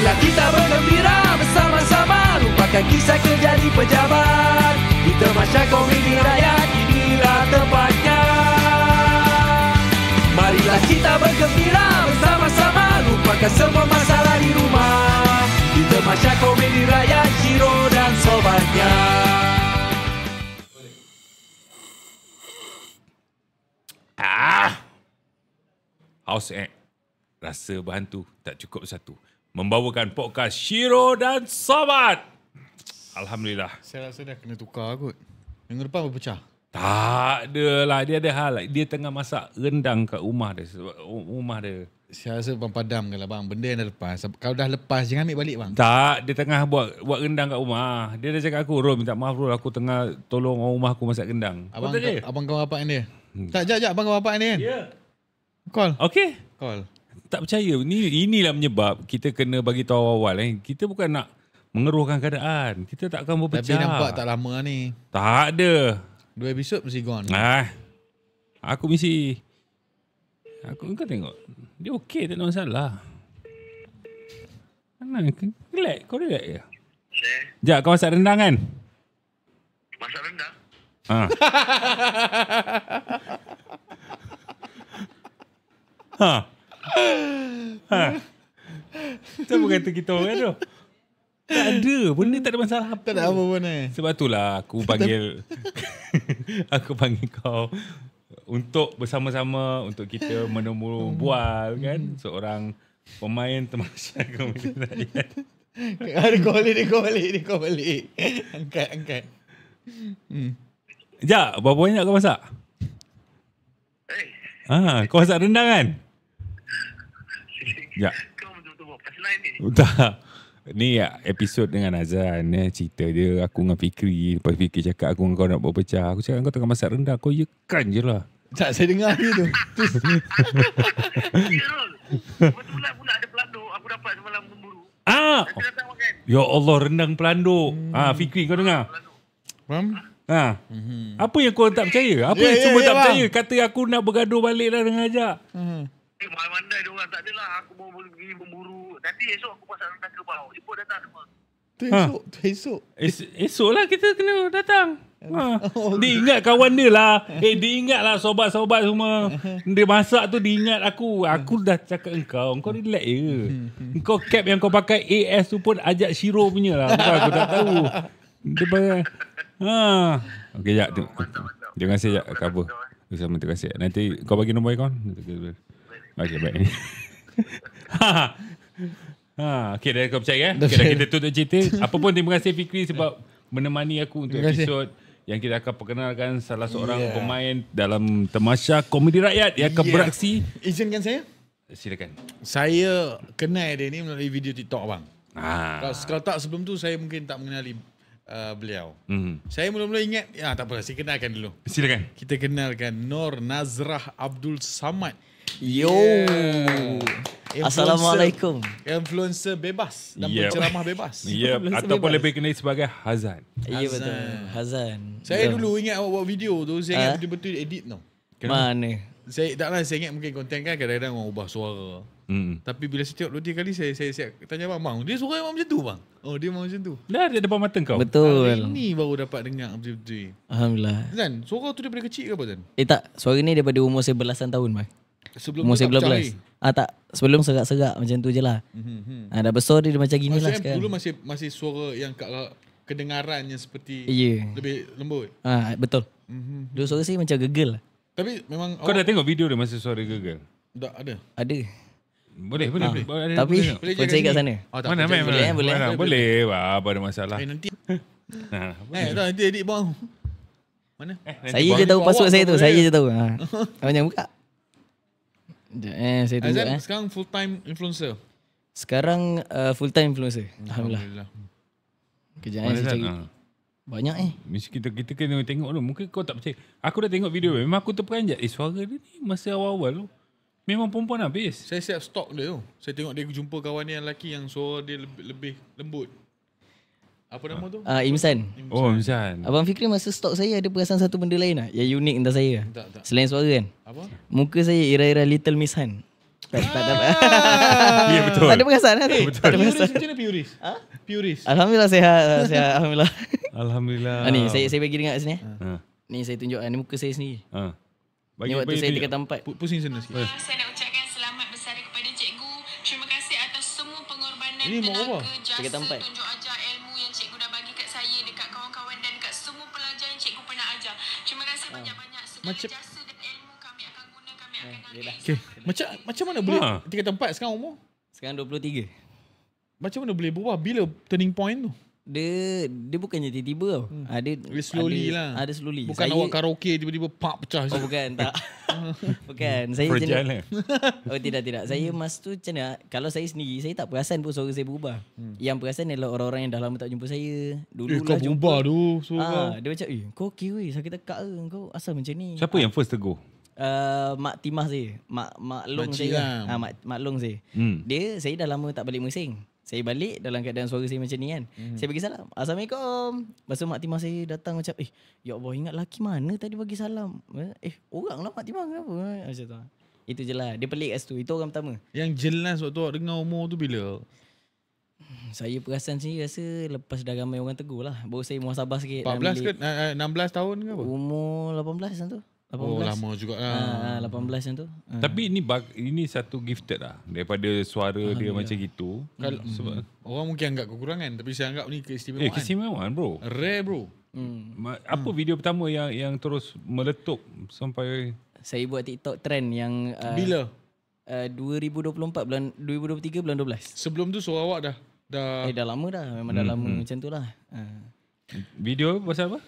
Marilah kita bergembira bersama-sama, lupakan kisah kerja di pejabat. Di Tamasya Komedi Rakyat, inilah tempatnya. Marilah kita bergembira bersama-sama, lupakan semua masalah di rumah. Di Tamasya Komedi Rakyat, Shiro dan sobatnya. House Act rasa berhantu tak cukup satu. Membawakan podcast Shiro dan Sobat. Alhamdulillah. Saya rasa dah kena tukar kot. Minggu depan berpecah. Tak adalah. Dia ada hal. Dia tengah masak rendang kat rumah dia. Sebab rumah dia. Saya rasa bang padamkan lah bang. Benda yang dah lepas. Kalau dah lepas jangan ambil balik bang. Tak. Dia tengah buat rendang kat rumah. Dia dah cakap aku, Rol minta maaf Rol. Aku tengah tolong orang rumah aku masak rendang. Abang kau bapak dia. Tak, jap abang kau bapak dia kan? Ya. Call. Okay. Call. Tak percaya. Inilah menyebab kita kena bagi tahu awal. Kita bukan nak mengeruhkan keadaan. Kita tak akan berpecah. Tapi nampak tak lama ni. Tak ada. 2 episod mesti gone. Aku mesti. Kau tengok. Dia okey, tak ada masalah. Mana? Relax. Kau relax je. Sekejap, kau masak rendang kan? Masak rendang? Siapa kata kita orang tu? Tak ada. Benda tak ada masalah apa. Tak ada apa pun Sebab itulah aku panggil aku panggil kau untuk bersama-sama untuk kita menemu bual kan seorang pemain Tamasya Komedi Rakyat. Dia kau balik. Angkat. Sekejap, berapa banyak kau masak? Kau masak rendang kan? Sekejap. Kau betul-betul buat punchline ni? Tak. Ni episod dengan Azan cerita dia aku dengan Fikri. Lepas Fikri cakap aku dengan kau nak buat pecah. Aku cakap kau tengah masak rendang. Kau yekan je lah. Tak, saya dengar je tu. Ya Rol. Kebetulan pula ada pelanduk. Aku dapat semalam memburu. Nanti datang makan. Ya Allah, rendang pelanduk. Fikri kau dengar? Faham? Apa yang kau tak percaya? Apa yang semua tak percaya? Kata aku nak bergaduh balik dah dengan ajak. Mandai diorang tak adalah. Aku mau pergi memburu. Nanti esok aku pasal rendang ke bawah. Jemput datang semua. Tu esok. Esok lah kita kena datang. Dia ingat kawan dia lah. Dia ingat lah sobat-sobat semua. Dia masak tu dia ingat aku. Aku dah cakap kau relax je. Kau cap yang kau pakai AS tu pun ajak Shiro punya lah. Bukan aku tak tahu. Dia pakai. Okay, sekejap. Terima kasih sekejap. Cover. Terima kasih. Nanti kau bagi nombor kau. Okay, baik. Okay, dah kau percaya okay, dah kita tutup cerita. Apa pun terima kasih Fikri sebab menemani aku untuk episod yang kita akan perkenalkan salah seorang pemain dalam Tamasya Komedi Rakyat yang akan beraksi. Izinkan saya? Silakan. Saya kenal dia ni melalui video TikTok bang. Kalau tak sebelum tu saya mungkin tak mengenali beliau. Saya mula-mula ingat tak apa, saya kenalkan dulu. Silakan. Kita kenalkan Nur Nazrah Abdul Samad. Yo. Assalamualaikum. Influencer bebas dan penceramah bebas. Ataupun lebih kenal sebagai Hazan. Ya betul. Hazan. Saya dulu ingat awak buat video tu, saya ingat betul-betul edit tau. Mana? Saya ingat mungkin konten kan kadang-kadang orang ubah suara. Tapi bila saya tengok 2-3 kali saya tanya bang, dia suara memang macam tu bang. Dia memang macam tu. Dah ada depan mata kau. Betul. Ini baru dapat dengar betul-betul. Alhamdulillah. Zan, suara tu daripada kecil ke apa Zan? Tak, suara ni daripada umur saya belasan tahun bang. Sebelum umur tu saya tak pecah 12. Tak, sebelum serak-serak macam tu je lah. Dah besar dia macam gini lah sekarang. Dulu masih suara yang kedengarannya seperti lebih lembut. Betul. Dulu suara saya macam gegel lah. Tapi memang kau dah tengok video dia masa suara gegel? Tak ada. Ada. Boleh. Tapi pun saya kat sana. Boleh. Apa ada masalah. Nanti nanti edit bang. Mana? Saya je tahu password saya tu. Saya je tahu. Abang jangan buka. Saya tunggu. Azan sekarang full time influencer. Sekarang full time influencer. Alhamdulillah. Kejap saya cari. Banyak Mesti kita kena tengok dulu. Mungkin kau tak percaya. Aku dah tengok video. Memang aku terperanjat. Suara dia ni masa awal-awal tu memang perempuan habis. Saya siap stok dia tu. Saya tengok dia jumpa kawan dia yang lelaki yang suara dia lebih lembut. Apa nama tu? Imsan. Imsan. Abang Fikri masa stok saya ada perasan satu benda lain yang unik tentang saya. Tak. Selain suara kan. Apa? Muka saya ira-ira Little Miss Han. Tak dapat. Ya betul. Tak ada perasaan lah tu. Tak ada Puris perasaan. macam mana Puris? Puris. Alhamdulillah sihat. Alhamdulillah. Alhamdulillah. Ni saya bagi dengar sini. Ha. Ni saya tunjuk ni muka saya sendiri. Ha. Ni waktu saya dekat tempat. Pusing sana sikit. Saya nak ucapkan selamat bersara kepada cikgu. Terima kasih atas semua pengorbanan, Ini mau apa? tenaga, jasa, Dekat tempat. tunjuk ajar ilmu yang cikgu dah bagi kat saya, dekat kawan-kawan dan dekat semua pelajar yang cikgu pernah ajar. Terima kasih banyak-banyak. Segala Macam- jasa dan ilmu kami akan guna, kami akan hargai. Okay. Macam mana boleh Ha. tingkat tempat sekarang umur? Sekarang 23. Macam mana boleh berubah? Bila turning point tu? Dia bukannya tiba-tiba tau. Dia slowly ada, lah. Ada slowly. Bukan awak karaoke tiba-tiba pak pecah. Oh bukan, tak. Bukan. Saya Fragile jenis. Oh tidak. Saya mas tu macam mana? Kalau saya sendiri, saya tak perasan pun suara saya berubah. Yang perasan adalah orang-orang yang dah lama tak jumpa saya. Dulu kau lah jumpa. berubah tu. Suara. Dia macam, kau okey weh, sakit tekak ke? Kau asal macam ni? Siapa yang first tegur? Mak Timah saya. Mak Long Makcik saya. lah. Mak Long saya. Saya dah lama tak balik Mersing. Saya balik dalam keadaan suara saya macam ni kan. Saya bagi salam. Assalamualaikum. Lepas tu Mak Timah saya datang macam, ya Allah, ingat lelaki mana tadi bagi salam? Orang lah Mak Timah, kenapa? Macam tu. Itu je lah. Dia pelik kat situ. Itu orang pertama. Yang jelas waktu awak dengar umur tu bila? Saya perasan sendiri rasa lepas dah ramai orang tegur lah. Baru saya muhasabah sikit. 14 ke? 16 tahun ke apa? Umur 18 macam tu. 18. Oh lama jugalah. 18 macam tu. Tapi ini satu gifted lah. Daripada suara dia macam gitu. Kalau orang mungkin anggap kekurangan, tapi saya anggap ni keistimewaan. Keistimewaan bro. Rare bro. Apa video pertama yang terus meletup sampai Saya buat TikTok trend yang Bila? 2024 bulan 2023 bulan 12. Sebelum tu suara awak dah Dah lama dah. Memang dah lama macam tu lah. video pasal apa?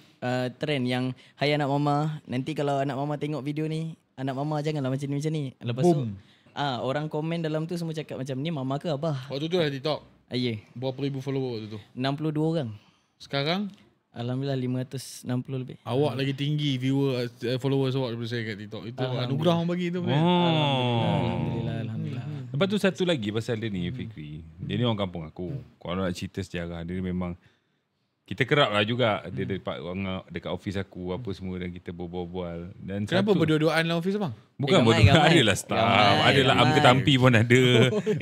Trend yang hai anak mama, nanti kalau anak mama tengok video ni, anak mama janganlah macam ni. Lepas Boom. tu orang komen dalam tu semua cakap macam ni mama ke abah? Waktu tu dah TikTok. Ya. Berapa ribu follower waktu tu? 62 orang. Sekarang Alhamdulillah 560 lebih. awak lagi tinggi viewer followers awak daripada saya kat TikTok. Itu anugerah orang bagi tu. Alhamdulillah. Lepas tu satu lagi pasal dia ni Fikri. Dia ni orang kampung aku. Kalau nak cerita sejarah dia memang kita kerap lah juga. Dia dekat office aku apa semua dan kita berbual-bual. Dan Kenapa satu, berdua-duaan dalam office abang? bukan Ramai. adalah staff, adalah Am Ketampi pun ada.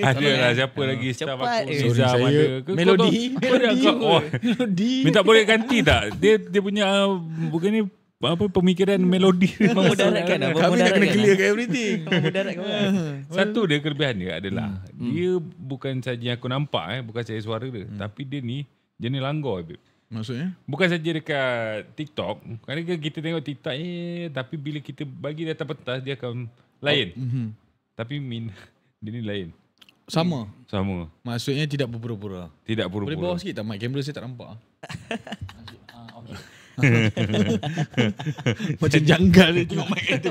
Adalah siapa lagi staff Cepat. aku. Sorry, Nizam saya ada. Melody. Melody. Minta boleh ganti tak? Dia punya bukan ni apa pemikiran melodi. Memudaratkan dah. Kami nak kena clear kat everything. Memudaratkan orang. Satu dia kelebihan dia adalah dia bukan saja aku nampak bukan saja suara dia, tapi dia ni jenis langgar babe. Maksudnya? Bukan saja dekat TikTok. Kadang-kadang kita tengok TikTok tapi bila kita bagi data pentas dia akan lain. Tapi dia ni lain. Sama. Maksudnya tidak berpura-pura. Tidak Boleh pura-pura. bawa sikit tak mic? Kamera saya tak nampak. Macam janggal dia tengok mic itu.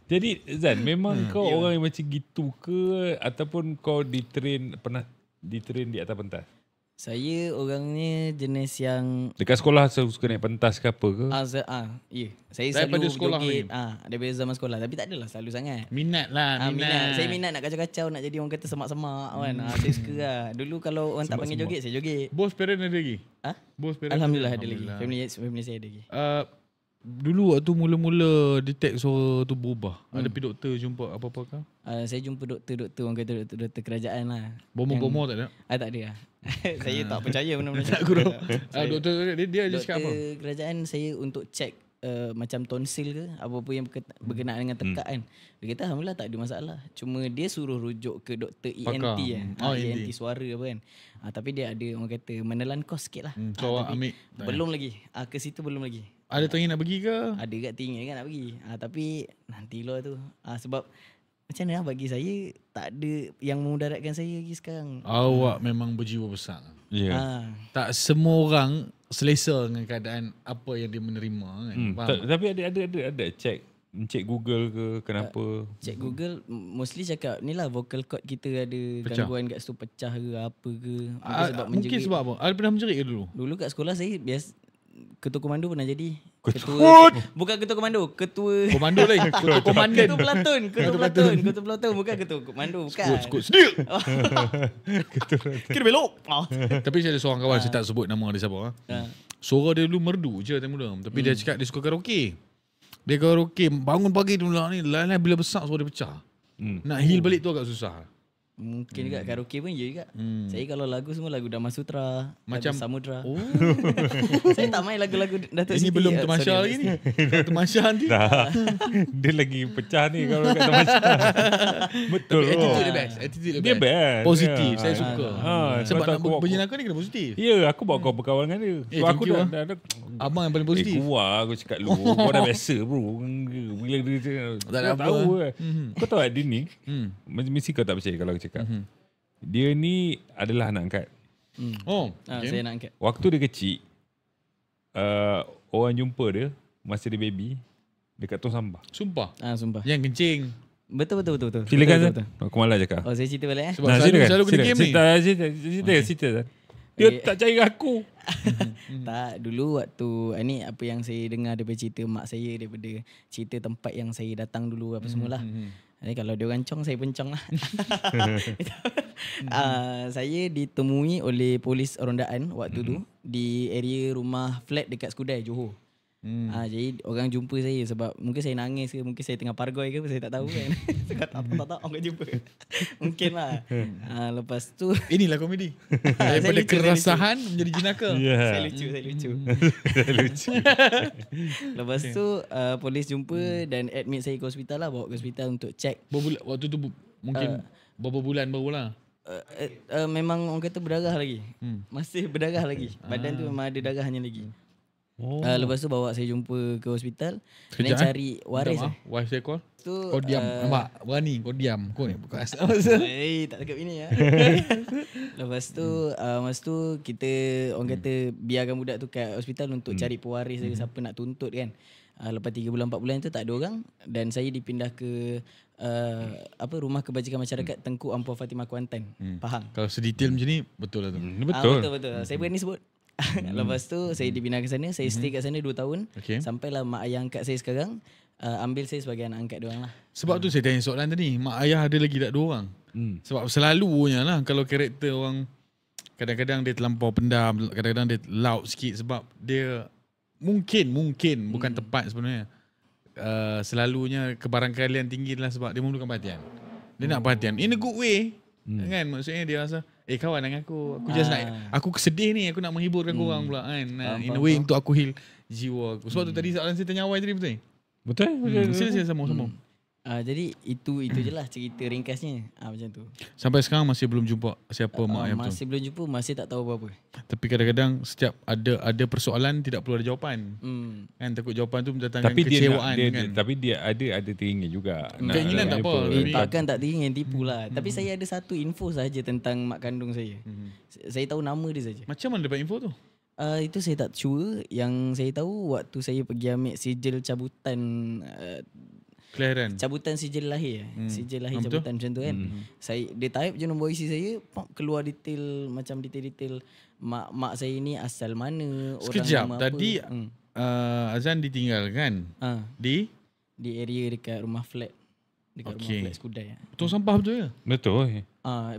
Jadi Zan, memang kau orang yang macam gitu ke ataupun kau pernah ditrain di atas pentas? Saya orangnya jenis yang Dekat sekolah suka naik pentas ke apa ke? ya. Saya Daripada selalu sekolah joget daripada zaman sekolah, tapi tak adalah selalu sangat. Minat lah. Minat. Saya minat nak kacau-kacau, nak jadi orang kata semak-semak kan. Saya suka lah. Dulu kalau orang tak panggil joget, saya joget. Bos parent ada lagi? Bos parent Alhamdulillah ada lagi. Family saya ada lagi. Dulu waktu mula-mula detect suara tu berubah. Ada pergi doktor jumpa apa-apa kah? Saya jumpa doktor orang kata doktor kerajaan lah. Bomo-bomo tak ada? Tak ada lah. Saya tak percaya benda-benda Tak guru. Doktor dia cakap apa? Doktor kerajaan saya untuk check macam tonsil ke apa-apa yang berkenaan dengan tekak kan. Dia kata alhamdulillah tak ada masalah. Cuma dia suruh rujuk ke doktor ENT kan. ENT suara apa kan. Tapi dia ada orang kata menelan kos sikit lah. So awak ambil? Belum lagi. Ke situ belum lagi. Ada teringin nak pergi ke? Ada kat teringin kan nak pergi. Tapi nantilah tu. Sebab macam mana bagi saya tak ada yang memudaratkan saya lagi sekarang. Awak memang berjiwa besar. Ya. Tak semua orang selesa dengan keadaan apa yang dia menerima kan. Tapi ada check Google ke kenapa? Check Google mostly cakap ni lah vocal cord kita ada gangguan kat situ pecah ke apa ke. Mungkin sebab apa? Ada pernah menjerit ke dulu? Dulu kat sekolah saya biasa ketua komando pernah jadi. Bukan ketua komando, ketua komando lain. Ketua komandan. Ketua peloton bukan ketua komando, bukan. Skut sedia. Kira belok. Tapi saya ada seorang kawan saya tak sebut nama dia siapa. Suara dia dulu merdu je time muda. Tapi dia cakap dia suka karaoke. Dia karaoke bangun pagi tu ni lain-lain bila besar suara dia pecah. Nak heal balik tu agak susah. Mungkin juga karaoke pun je juga. Saya kalau lagu semua lagu Dhamma Sutra, Macam- lagu Samudra. Oh. Saya tak main lagu-lagu Datuk Ini Siti. belum Temasha lagi ni. Kalau Temasha nanti. Dah. Dia lagi pecah ni kalau kata macam. Betul. Attitude dia best. Attitude Dia best. Positif. Ya. Saya suka. Sebab nak berjenaka ni kena positif. Ya, aku bawa kau berkawan dengan dia. So thank aku you, dah Abang yang paling positif. keluar aku cakap lu. Kau dah biasa bro. Bila dia Tak ada apa. tahu kan. Kau tahu tak dia ni? Mesti kau tak percaya kalau aku cakap. Dia ni adalah anak angkat. Oh. Saya nak angkat. Waktu dia kecil, orang jumpa dia masa dia baby dekat tong sampah. Sumpah. Sumpah. Yang kencing. Betul. Silakan Betul. Zan. Aku malas cakap. Oh, saya cerita balik Sebab selalu kena game ni. Cerita Zan. Dia tak cari aku. Tak, dulu waktu ni apa yang saya dengar daripada cerita mak saya, daripada cerita tempat yang saya datang dulu apa semualah. Jadi kalau dia orang cong, saya pun cong lah. Saya ditemui oleh polis rondaan waktu tu di area rumah flat dekat Skudai, Johor. Jadi orang jumpa saya sebab mungkin saya nangis ke, mungkin saya tengah pargoi ke, saya tak tahu kan. Saya tak orang jumpa. Mungkin lah. Lepas tu Inilah komedi. Daripada lucu, kerasahan menjadi jenaka. saya lucu. Lepas tu polis jumpa dan admit saya ke hospital lah, bawa ke hospital untuk check. Waktu tu mungkin berapa bulan baru lah. Memang orang kata berdarah lagi. Masih berdarah lagi. Badan tu memang ada darahnya lagi. Lepas tu bawa saya jumpa ke hospital. Dan cari waris. Wife saya call. Tu, Kau diam. Nampak? Berani kau diam. Kau ni bukan asal. tak cakap ini ya. Lepas tu masa tu kita orang kata biarkan budak tu kat hospital untuk cari pewaris dia, siapa nak tuntut kan. Lepas 3 bulan 4 bulan tu tak ada orang dan saya dipindah ke Rumah Kebajikan Masyarakat Tengku Ampua Fatimah Kuantan, Pahang. Kalau sedetail macam ni betul lah tu. Betul. Saya berani sebut. Lepas tu saya dipindah ke sana, saya stay kat sana 2 tahun. Sampailah mak ayah angkat saya sekarang ambil saya sebagai anak angkat diorang lah. Sebab tu saya tanya soalan tadi, mak ayah ada lagi tak 2 orang? Sebab selalunya lah kalau karakter orang kadang-kadang dia terlampau pendam, kadang-kadang dia loud sikit sebab dia mungkin bukan tepat sebenarnya. Selalunya kebarangkalian tinggi adalah sebab dia memerlukan perhatian. Dia nak perhatian in a good way. Kan maksudnya dia rasa kawan dengan aku just nak, aku kesedih ni, aku nak menghiburkan korang pula kan. In a way untuk aku heal jiwa aku. Sebab tu tadi soalan saya tanya awal tadi betul? Sila sama-sama. Jadi itu je lah cerita ringkasnya. Macam tu. Sampai sekarang masih belum jumpa siapa mak ayah tu. Masih belum jumpa, masih tak tahu apa-apa. Tapi kadang-kadang setiap ada persoalan tidak perlu ada jawapan. Kan takut jawapan tu mendatangkan kecewaan kan. Tapi dia ada teringin juga. Keinginan tak apa. Takkan tak teringin, tipu lah. Tapi saya ada satu info saja tentang mak kandung saya. Saya tahu nama dia saja. Macam mana dapat info tu? Itu saya tak sure. Yang saya tahu waktu saya pergi ambil sijil cabutan Kelahiran. Cabutan sijil lahir. Sijil lahir cabutan macam tu kan. Dia type je nombor IC saya, keluar detail macam detail-detail mak saya ni asal mana, sekejap, orang tadi apa. Azan ditinggalkan di area dekat rumah flat. Dekat rumah flat Skudai. Tong sampah betul ke? Betul.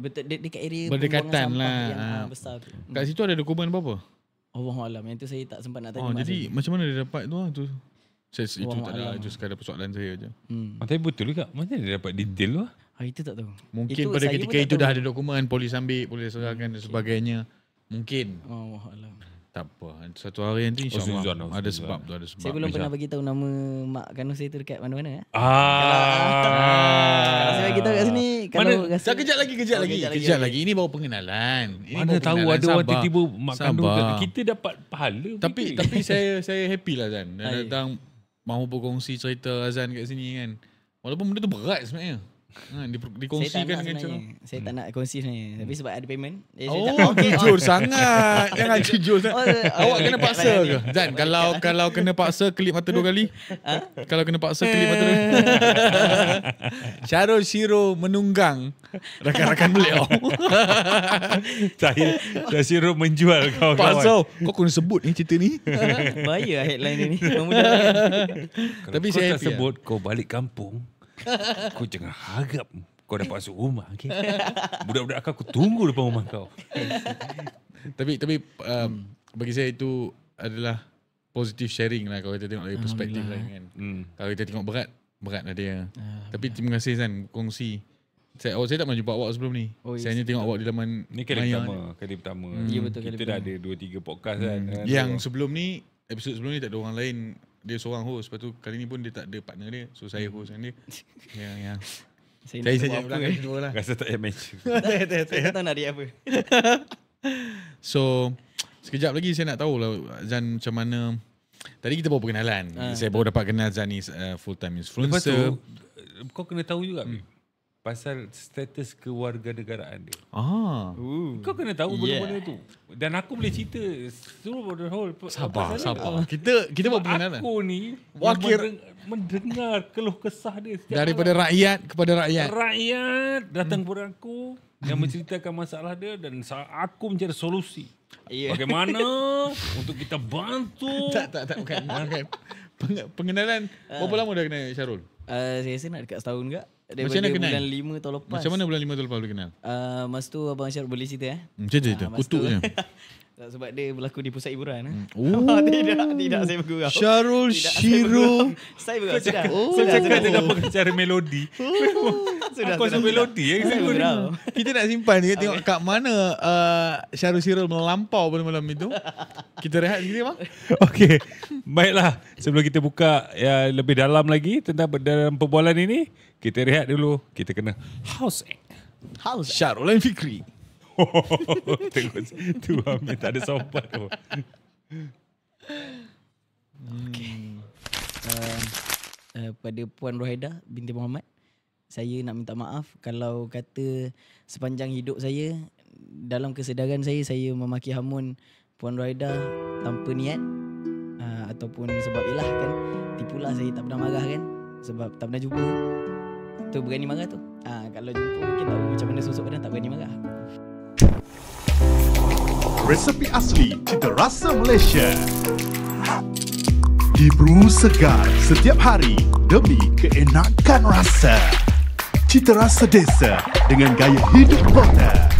Betul dekat area berdekatan lah yang besar tu. Kat situ ada dokumen apa-apa? Allahualam, yang tu saya tak sempat nak tanya. Jadi macam mana dia dapat tu lah tu? Itu tak ada, itu sekadar persoalan saya je. Tapi betul juga. Macam mana dia dapat detail tu lah? Itu tak tahu. Mungkin itu pada ketika itu dah ada dokumen, polis ambil, polis serahkan dan sebagainya. Mungkin. Allahualam. Tak apa. Satu hari nanti insyaAllah ada sebab tu, ada sebab. Saya belum pernah bagi tahu nama mak kandung saya tu dekat mana-mana. Kalau saya bagi tahu kat sini, kalau rasa Kejap lagi. Ini baru pengenalan. Mana tahu ada orang tiba-tiba mak kandung kita dapat pahala. Tapi saya happy lah Azan. Dan datang mahu berkongsi cerita Azan kat sini kan. Walaupun benda tu berat sebenarnya. Dikongsikan dengan cara. Saya tak nak kongsi sebenarnya. Tapi sebab ada payment. Jujur sangat. Jangan jujur sangat. Awak kena paksa ke? Zan, kalau kena paksa kelip mata 2 kali. Kalau kena paksa kelip mata 2 kali. Syarul Shiro menunggang rakan-rakan beliau. Saya Shiro menjual kawan-kawan. Paksa. Kau kena sebut ni cerita ni. Bahaya headline ni. Tapi kau saya tak sebut kau balik kampung, kau jangan harap kau dapat masuk rumah. Okay? Budak-budak aku tunggu depan rumah kau. Tapi bagi saya itu adalah positive sharing lah kalau kita tengok dari perspektif lain kan. Kalau kita tengok berat, Berat lah dia. Tapi terima kasih Zan kongsi. Saya tak pernah jumpa awak sebelum ni. Saya hanya tengok awak di laman Ni kali pertama. Ya, betul, kali Kita dah ada 2-3 podcast kan. Yang sebelum ni, episod sebelum ni tak ada orang lain. Dia seorang host. Lepas tu kali ni pun dia tak ada partner dia. So saya host dengan dia. Yang saya saja belakang dua lah. Rasa tak payah mention. Saya tak tahu nak react apa. So sekejap lagi saya nak tahu lah Zan macam mana. Tadi kita baru perkenalan. Saya baru dapat kenal Zan ni full time Lepas influencer. tu kau kena tahu juga pasal status kewarganegaraan dia. Kau kena tahu benda-benda tu. Dan aku boleh cerita through the whole. Sabar. Kita baru perkenalan. Aku ni Wakil mendengar keluh kesah dia daripada rakyat kepada rakyat. Rakyat datang kepada aku yang menceritakan masalah dia dan aku mencari solusi. Bagaimana untuk kita bantu. Tak bukan. Pengenalan berapa lama dah kenal Syarul? Saya rasa nak dekat setahun ke. Macam mana kenal? Bulan 5 tahun lepas. Macam mana bulan 5 tahun lepas boleh kenal? Masa tu Abang Syarul boleh cerita Cerita kutuk je. Sebab dia berlaku di pusat hiburan. Tidak saya bergurau. Syarul Shiro. Saya bergurau. Sudah. Saya cakap dia dapat cara melodi. Sudah. Kau melodi Saya bergurau. Kita nak simpan dia tengok kat mana Syarul Shiro melampau pada malam itu. Kita rehat sikit bang. Okey. Baiklah, sebelum kita buka lebih dalam lagi tentang dalam perbualan ini, kita rehat dulu. Kita kena house Syarul dan Fikri. Tengok tu Hamid tak ada sopan tu. Pada Puan Rohaida binti Muhammad, saya nak minta maaf kalau kata sepanjang hidup saya, dalam kesedaran saya memaki hamun Puan Rohaida tanpa niat, ataupun sebab ialah kan tipulah saya tak pernah marah kan, sebab tak pernah jumpa. Tu berani marah tu. Kalau jumpa mungkin tahu macam mana sosok dia, tak berani marah. Resepi asli Cita Rasa Malaysia. Diburu segar setiap hari demi keenakan rasa. Cita Rasa Desa dengan gaya hidup kota.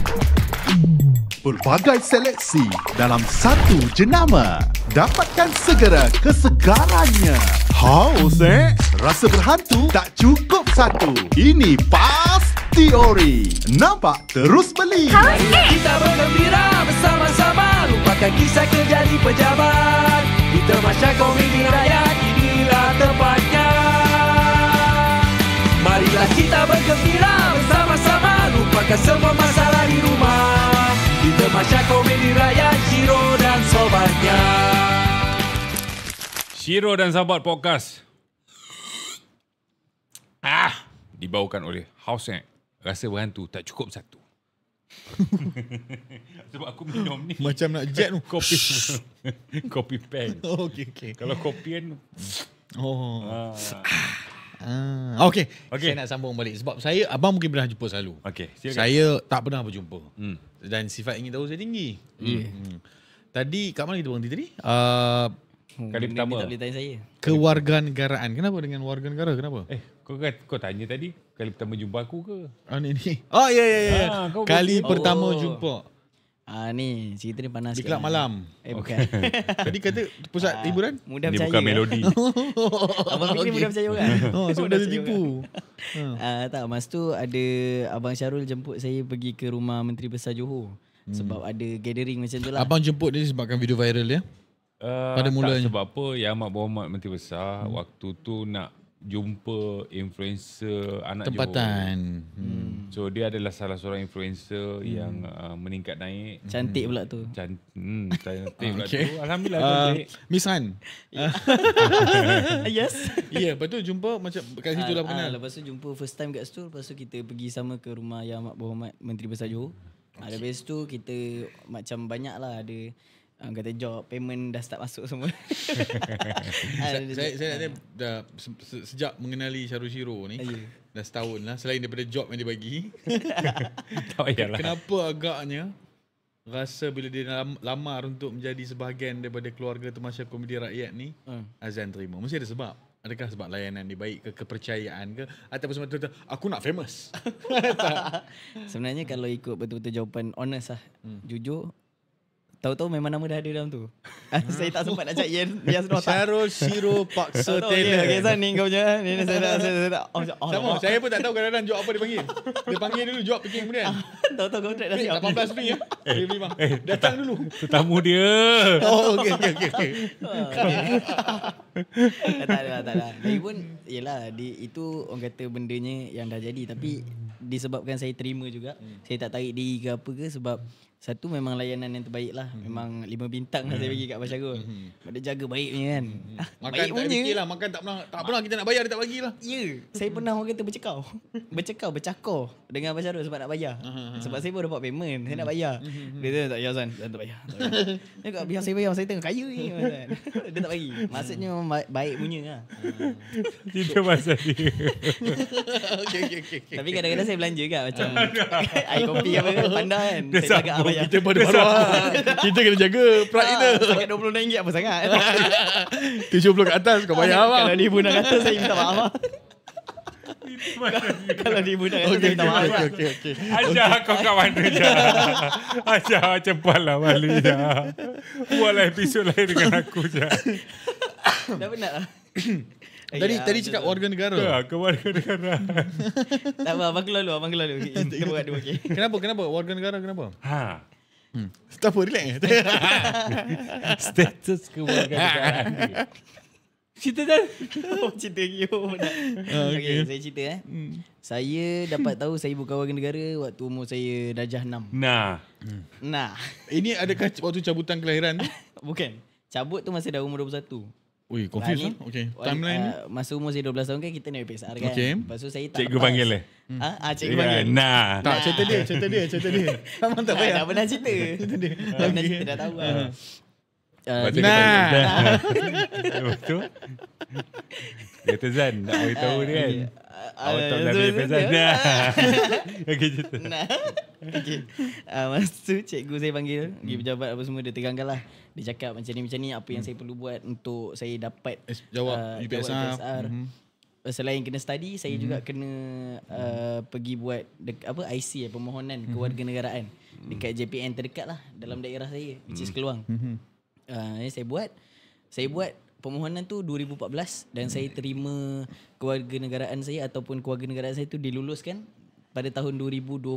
Pelbagai seleksi dalam satu jenama. Dapatkan segera kesegarannya. Haus Rasa berhantu tak cukup satu. Ini pasti ori. Nampak terus beli. Marilah kita bergembira bersama-sama, lupakan kisah kerja di pejabat. Di Tamasya Komedi Rakyat, inilah tempatnya. Marilah kita bergembira bersama-sama, lupakan semua masalah di rumah. Di Tamasya Komedi Rakyat, Shiro dan sobatnya. Shiro dan Sahabat Podcast. Dibawakan oleh House Rasa berhantu tak cukup satu. Sebab aku minum ni Macam nak jet tu. kopi kopi pen. Okey. Kalau kopian Okey. Saya nak sambung balik sebab abang mungkin pernah jumpa selalu. Okey, silakan. Saya tak pernah berjumpa. Dan sifat ingin tahu saya tinggi. Tadi kat mana kita berhenti tadi? Kali Benda pertama. ni tak boleh tanya saya. Kewarganegaraan. Kenapa dengan warga negara? Kenapa? Kau tanya tadi kali pertama jumpa aku ke? Ni. Oh ya. kau Kali berhenti. pertama jumpa Ni cerita ni panas di sikit kelab lah. malam. Bukan. Tadi kata pusat hiburan. Mudah Ni percaya. bukan melodi. Abang Fikri mudah percaya orang. Sudah Mudah percaya tertipu. Tak, masa tu ada Abang Syarul jemput saya pergi ke rumah Menteri Besar Johor. Sebab ada gathering macam tu lah. Abang jemput dia sebabkan video viral dia. Pada mulanya. Tak, sebab apa Yang Amat Berhormat Menteri Besar waktu tu nak jumpa influencer anak Tempatan. Johor. So dia adalah salah seorang influencer yang meningkat naik. Cantik pula tu. Cantik pula Okay. tu. Alhamdulillah cantik. Miss Han. Yes. Ya, lepas tu jumpa macam kat situ lah kenal. Lepas tu jumpa first time kat situ. Lepas tu kita pergi sama ke rumah Yang Amat Berhormat Menteri Besar Johor. Lepas tu kita macam banyak lah ada kata job, payment dah start masuk semua. Saya nak tanya dah sejak mengenali Syarul Shiro ni dah setahun lah, selain daripada job yang dia bagi. Tak payahlah. Kenapa agaknya rasa bila dia lamar untuk menjadi sebahagian daripada keluarga Tamasya Komedi Rakyat ni Azan terima? Mesti ada sebab. Adakah sebab layanan dia baik ke, kepercayaan ke, ataupun semata-mata aku nak famous? Sebenarnya kalau ikut betul-betul jawapan honest lah, jujur, Tahu-tahu memang nama dah ada dalam tu. Saya tak sempat nak cak Yes no tak. Syarul Shiro Paksa Tahu Taylor. okay, Zan ni kau punya. Ni saya tak. Sama, saya pun tak tahu kadang-kadang jawab apa dia panggil. Dia panggil dulu, jawab fikir kemudian. Tahu-tahu kontrak dah siap. 18 ni ya. Dia beli bang. Datang dulu. Tetamu dia. Oh, okey. Tak ada. Lagipun yelah itu orang kata bendanya yang dah jadi, tapi disebabkan saya terima juga. Saya tak tarik diri ke apa ke, sebab satu memang layanan yang terbaik lah. Memang 5 bintang lah saya bagi kat Basyarul. Dia jaga baiknya kan. Makan Baik tak punya. fikir lah. Makan tak pernah kita nak bayar, dia tak bagi lah. Ya, saya pernah orang kata bercakap dengan Basyarul sebab nak bayar. Sebab saya pun dapat payment, saya nak bayar. Dia kata tak payah Zan, tak bayar. Dia kata biar saya bayar, saya tengah kaya ni. Dia tak bagi. Maksudnya memang baik punya lah. Itu pasal dia. Okey. Tapi kadang-kadang saya belanja kan, macam air kopi apa kan, pandai kan. Saya jaga bayar. Kita pada marah. Kita kena jaga pride kita. Sangat RM26 apa sangat. 70 kat atas kau bayar apa? Kalau RM1,600 saya minta maaf lah. Kalau RM1,600 saya minta maaf lah. Okey. Ajar kau kat mana je. Ajar macam pala balik je. Buatlah episod lain dengan aku je. Dah penat lah. Tadi cakap warga negara. Kau warga negara. Tak apa, abang keluar dulu. Kita buat dua okey. Kenapa? Warga negara kenapa? Ha. Tak apa, relax. Status kewarganegaraan dia. Cerita dah. Cerita you. Okey, saya cerita Saya dapat tahu saya bukan warga negara waktu umur saya darjah 6. Nah. Ini adakah waktu cabutan kelahiran tu? Bukan. Cabut tu masa dah umur 21. Ui, confused lah. Okey. Timeline ni? Masa umur saya 12 tahun kan kita naik PSR kan. Okey. Lepas tu saya tak Cikgu lepas. panggil Cikgu panggil. Nah. Tak, cerita dia. Memang tak payah. Dah pernah cerita. Dah pernah cerita, dah tahu lah. Betul. Dia kata Zan, nak beritahu dia kan. Awak tak nak beli Zan. Okey, cerita. Okay. Masa tu cikgu saya panggil, pergi pejabat apa semua, dia terangkan lah. Dia cakap macam ni apa yang saya perlu buat untuk saya dapat Jawab UPSR. Selain kena study, saya juga kena pergi buat IC permohonan kewarganegaraan dekat JPN terdekat lah dalam daerah saya, which is Keluang. Saya buat permohonan tu 2014 dan saya terima kewarganegaraan saya ataupun kewarganegaraan saya tu diluluskan pada tahun 2023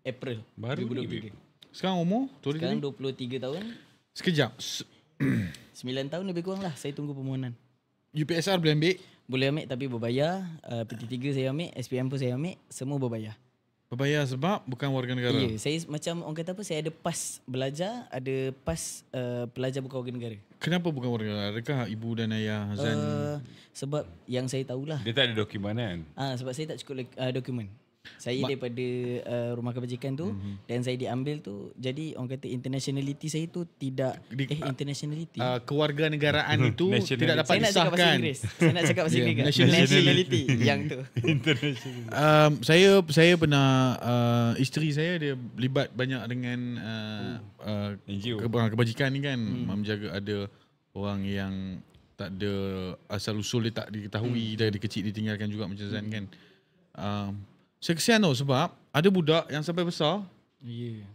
April. Baru 2023. Sekarang umur? Sekarang 23 tahun. Sekejap. 9 tahun lebih kurang lah saya tunggu permohonan. UPSR boleh ambil? Boleh ambil tapi berbayar. PT3 saya ambil, SPM pun saya ambil, semua berbayar. Berbayar sebab bukan warga negara. Ya, saya macam orang kata apa, saya ada pas belajar, ada pas pelajar bukan warga negara. Kenapa bukan warga negara? Adakah ibu dan ayah Zan? Sebab yang saya tahulah. Dia tak ada dokumen kan? Sebab saya tak cukup dokumen. Saya daripada rumah kebajikan tu dan saya diambil tu, jadi orang kata internationality saya tu tidak internationality. Kewarganegaraan itu tidak dapat saya nak cakap bahasa disahkan. Inggeris. Saya nak cakap bahasa Inggeris. Nationality yang tu. Saya pernah isteri saya dia libat banyak dengan NGO. kebajikan ni kan, menjaga ada orang yang tak ada asal usul, dia tak diketahui dari kecil ditinggalkan juga macam Zan kan. Saya kesian tau sebab ada budak yang sampai besar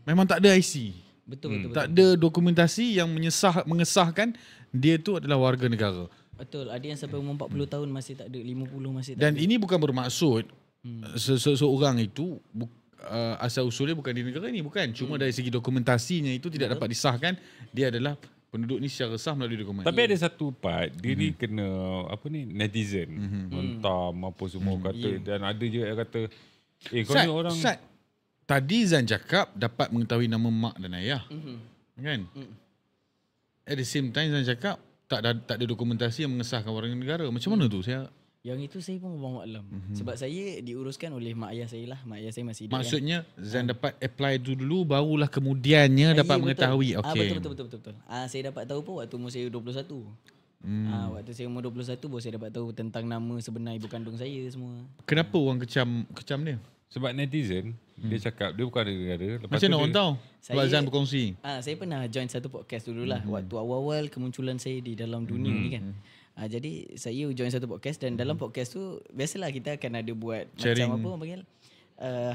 memang tak ada IC. Betul. Tak ada dokumentasi yang mengesahkan dia tu adalah warga negara. Betul. Ada yang sampai umur 40 tahun masih tak ada, 50 masih tak Dan ada. ini bukan bermaksud seseorang itu asal usulnya bukan di negara ini, bukan. Cuma dari segi dokumentasinya itu tidak dapat disahkan dia adalah penduduk ni secara sah melalui dokumen. Tapi ada satu part dia ni kena netizen hentam apa semua kata dan ada je yang kata kau ni orang tadi Zan cakap dapat mengetahui nama mak dan ayah. Kan? At the same time Zan cakap tak ada dokumentasi yang mengesahkan warga negara. Macam mana tu? Yang itu saya pun wallahu alam. Sebab saya diuruskan oleh mak ayah saya lah. Mak ayah saya masih hidup. Maksudnya Zan dapat apply tu dulu barulah kemudiannya dapat mengetahui. Okey. Betul. Saya dapat tahu pun waktu umur saya 21. Waktu saya umur 21 baru saya dapat tahu tentang nama sebenar ibu kandung saya semua. Kenapa orang kecam dia? sebab netizen dia cakap dia bukan negara. Macam mana orang tahu? Sebab Zan berkongsi. Saya pernah join satu podcast dululah waktu awal-awal kemunculan saya di dalam dunia ni kan. Jadi saya join satu podcast dan dalam podcast tu biasalah kita akan ada buat sharing. macam apa orang panggil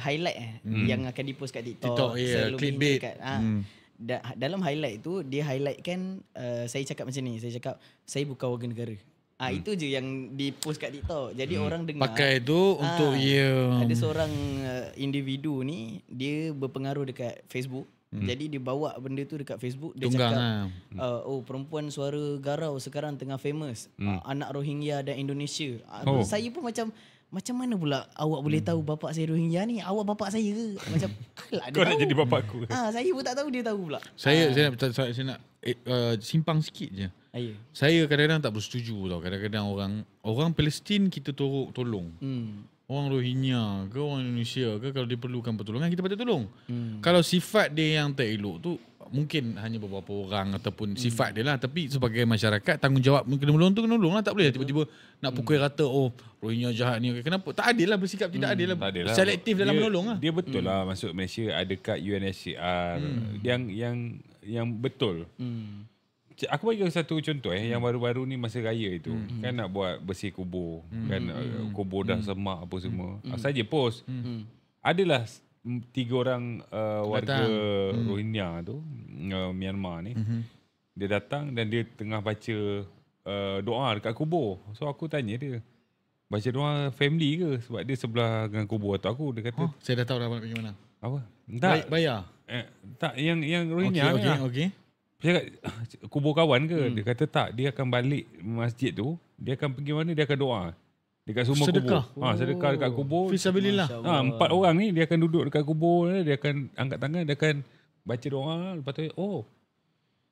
highlight yang akan dipost kat TikTok, clickbait. dalam highlight tu dia highlightkan saya cakap macam ni. Saya cakap saya bukan warga negara. Itu je yang di post kat TikTok. Jadi orang dengar pakai tu untuk ada seorang individu ni dia berpengaruh dekat Facebook. Jadi dia bawa benda tu dekat Facebook. Dia cakap perempuan suara garau sekarang tengah famous. Anak Rohingya dan Indonesia. Saya pun macam mana pula awak boleh tahu bapak saya Rohingya ni? Awak bapak saya ke? Macam alah dia Kau nak tahu. jadi bapak aku. Saya pun tak tahu, dia tahu pula. Saya nak simpang sikit je. Saya kadang-kadang tak bersetuju tau. Kadang-kadang orang Palestin kita tolong. Orang Rohingya ke orang Indonesia ke, kalau dia perlukan pertolongan kita patut tolong. Kalau sifat dia yang tak elok tu mungkin hanya beberapa orang ataupun sifat dia lah, tapi sebagai masyarakat tanggungjawab kena menolong tu kena tolong lah. Tak boleh tiba-tiba nak pukul rata Rohingya jahat ni. Kenapa? Tak adil lah, bersikap tidak adil lah. Selektif dalam menolong lah. Dia betul lah masuk Malaysia ada kat UNHCR yang betul. Aku bagi satu contoh yang baru-baru ni masa raya itu kan nak buat bersih kubur kan, kubur dah semak apa semua. Saja post adalah 3 orang warga Rohingya tu Myanmar ni dia datang dan dia tengah baca doa dekat kubur. So aku tanya dia, baca doa family ke? Sebab dia sebelah dengan kubur atuk aku. Dia kata saya dah tahu dah nak pergi mana. apa? Tak bayar. Tak yang Rohingya ni. Okey. Dia kata, kubur kawan ke? Dia kata tak, dia akan balik masjid tu, dia akan pergi mana, dia akan doa dekat semua sedekah. kubur. Sedekah dekat kubur. Fisabilillah. 4 orang ni dia akan duduk dekat kubur, dia akan angkat tangan, dia akan baca doa, lepas tu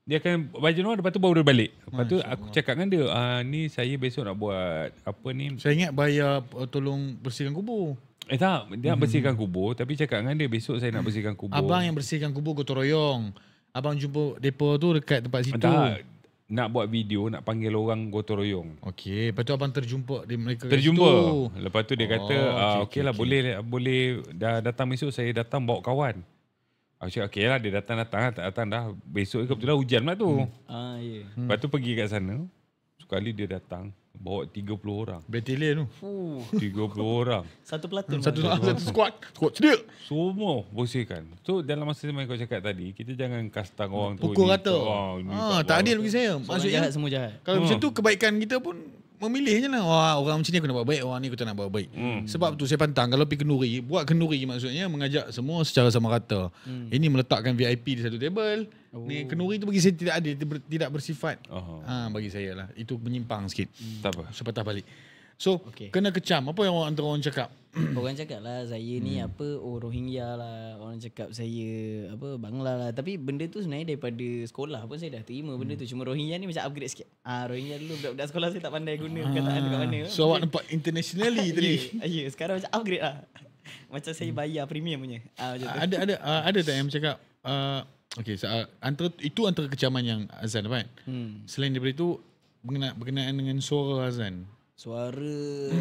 dia akan baca doa, lepas tu baru dia balik. Lepas tu aku cakap dengan dia, ni saya besok nak buat apa ni. Saya ingat bayar tolong bersihkan kubur. Tak, dia nak bersihkan kubur, tapi cakap dengan dia besok saya nak bersihkan kubur. Abang yang bersihkan kubur gotong royong. Abang jumpa depa tu dekat tempat situ. Tak, nak buat video, nak panggil orang gotong royong. Okey, lepas tu abang terjumpa di mereka terjumpa. Situ. Lepas tu dia kata, okeylah boleh dah datang besok, saya datang bawa kawan. Aku cakap okeylah, dia datang tak datang dah. Besok kebetulan hujan pula tu. Lepas tu pergi kat sana. Sekali dia datang bawa 30 orang. Battalion tu. 30 orang. Satu pelatun. Satu squad sedia. Semua bersihkan. So dalam masa yang kau cakap tadi, kita jangan kastang orang tu. Pukul rata. Tak adil bagi saya. Maksudnya jahat, semua jahat. Kalau macam tu kebaikan kita pun memilih je lah. Orang macam ni aku nak buat baik, orang ni aku tak nak buat baik. Sebab tu saya pantang kalau pergi kenduri, buat kenduri maksudnya mengajak semua secara sama rata. Ini meletakkan VIP di satu table. Ni kenduri tu bagi saya tidak adil, tidak bersifat. Bagi saya lah. Itu menyimpang sikit. Tak apa. Sepatah balik. So, kena kecam. Apa yang orang cakap? Orang cakap lah saya ni Rohingya lah. Orang cakap saya Bangla lah. Tapi benda tu sebenarnya daripada sekolah pun saya dah terima benda tu. Cuma Rohingya ni macam upgrade sikit. Rohingya dulu budak-budak sekolah saya tak pandai guna perkataan dekat mana. So awak nampak internationally tadi. Ya, sekarang macam upgrade lah. Macam saya bayar premium punya. Ada tak yang cakap okey, antara kecaman yang Azan dapat. Selain daripada itu berkenaan dengan suara Azan. Suara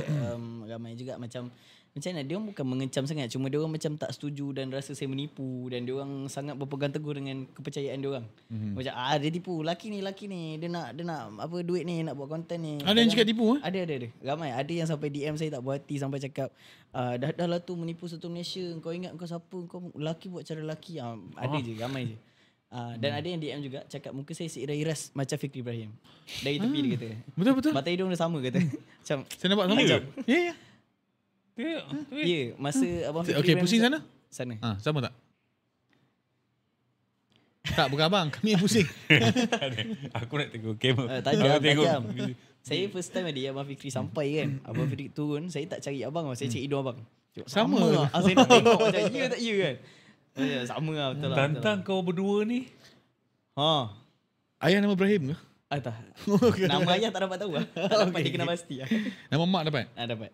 ramai juga macam mana dia orang bukan mengecam sangat, cuma dia orang macam tak setuju dan rasa saya menipu, dan dia orang sangat berpegang teguh dengan kepercayaan dia orang. Macam dia tipu laki ni dia nak duit ni, nak buat konten ni. Ada yang cakap tipu Ada. Ramai. Ada yang sampai DM saya tak puas hati sampai cakap dah lah tu menipu satu Malaysia. Kau ingat kau siapa? Kau lelaki buat cara lelaki. Ada je, ramai je. Dan ada yang DM juga cakap muka saya seiras macam Fikri Ibrahim. Dari tepi dia kata. Betul. Mata hidung dia sama kata. Macam saya nampak sama. Ya. Ya, masa abang Fikri Okey, Ibrahim pusing sana? Sana. Sama tak? Tak, bukan abang. Kami yang pusing. Aku nak tengok kamera. Tajam. Saya first time tadi abang Fikri sampai kan. Abang Fikri turun, saya tak cari abang, saya cari hidung abang. Sama lah. Saya nak tengok macam ya tak ya kan. Sama lah, betul lah. Tantang kau berdua ni. Ayah nama Ibrahim ke? Tak. Nama ayah tak dapat tahu lah. Tak dapat dia kena pasti lah. Nama mak dapat? Dapat.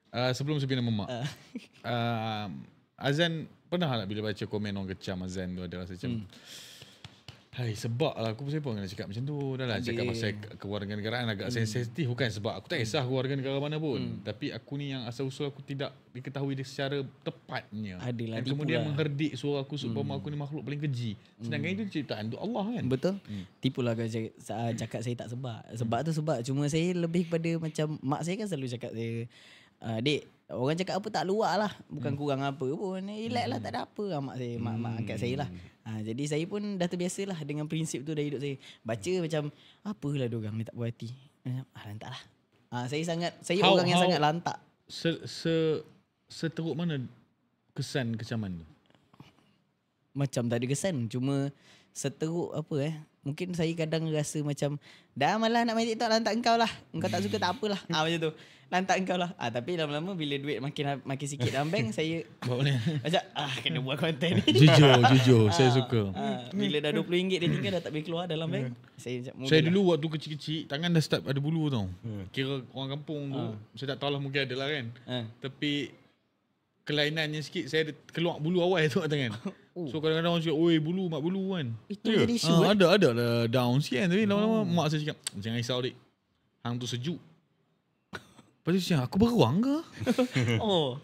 Sebelum sebut nama mak. Azan pernah tak bila baca komen orang kecam Azan tu ada rasa macam hai, sebab lah aku pun kena cakap macam tu. Dah lah cakap pasal kewarganegaraan agak sensitif. Bukan sebab aku tak kisah keluarga negara mana pun. Tapi aku ni yang asal-usul aku tidak diketahui dia secara tepatnya. Adalah dan kemudian mengherdik suara aku supaya aku ni makhluk paling keji. Sedangkan itu ciptaan untuk Allah kan. Betul. Tipulah kau cakap saya tak sebab. Sebab tu sebab. Cuma saya lebih kepada macam mak saya kan selalu cakap saya, Dek, orang cakap apa tak luar lah. Bukan kurang apa pun. Relax lah, tak ada apa. Mak saya, mak angkat saya lah. Jadi saya pun dah terbiasalah dengan prinsip tu dari hidup saya. Baca macam apalah diorang ni tak puas hati. Lantaklah. Saya orang yang sangat lantak. Seteruk mana kesan kecaman tu? Macam tak ada kesan. Cuma seteruk mungkin saya kadang rasa macam dah malah nak main TikTok, lantak engkau lah. Engkau tak suka tak apalah. Macam tu. Lantak engkau lah. Tapi lama-lama bila duit makin sikit dalam bank, saya macam kena buat konten ni. Jujur saya suka. Bila dah RM20 dia tinggal dah tak boleh keluar dalam bank. Saya dulu waktu kecil-kecil tangan dah start ada bulu tau. Kira orang kampung tu, saya tak tahu lah, mungkin ada lah kan. Tapi kelainannya sikit, saya ada keluar bulu awal tu kat tangan. So kadang-kadang orang cakap, oi bulu, mak bulu kan. Itu jadi isu. Ada lah down sikit kan. Tapi lama-lama mak saya cakap, jangan risau dik, hang tu sejuk. Lepas tu cakap, aku beruang ke?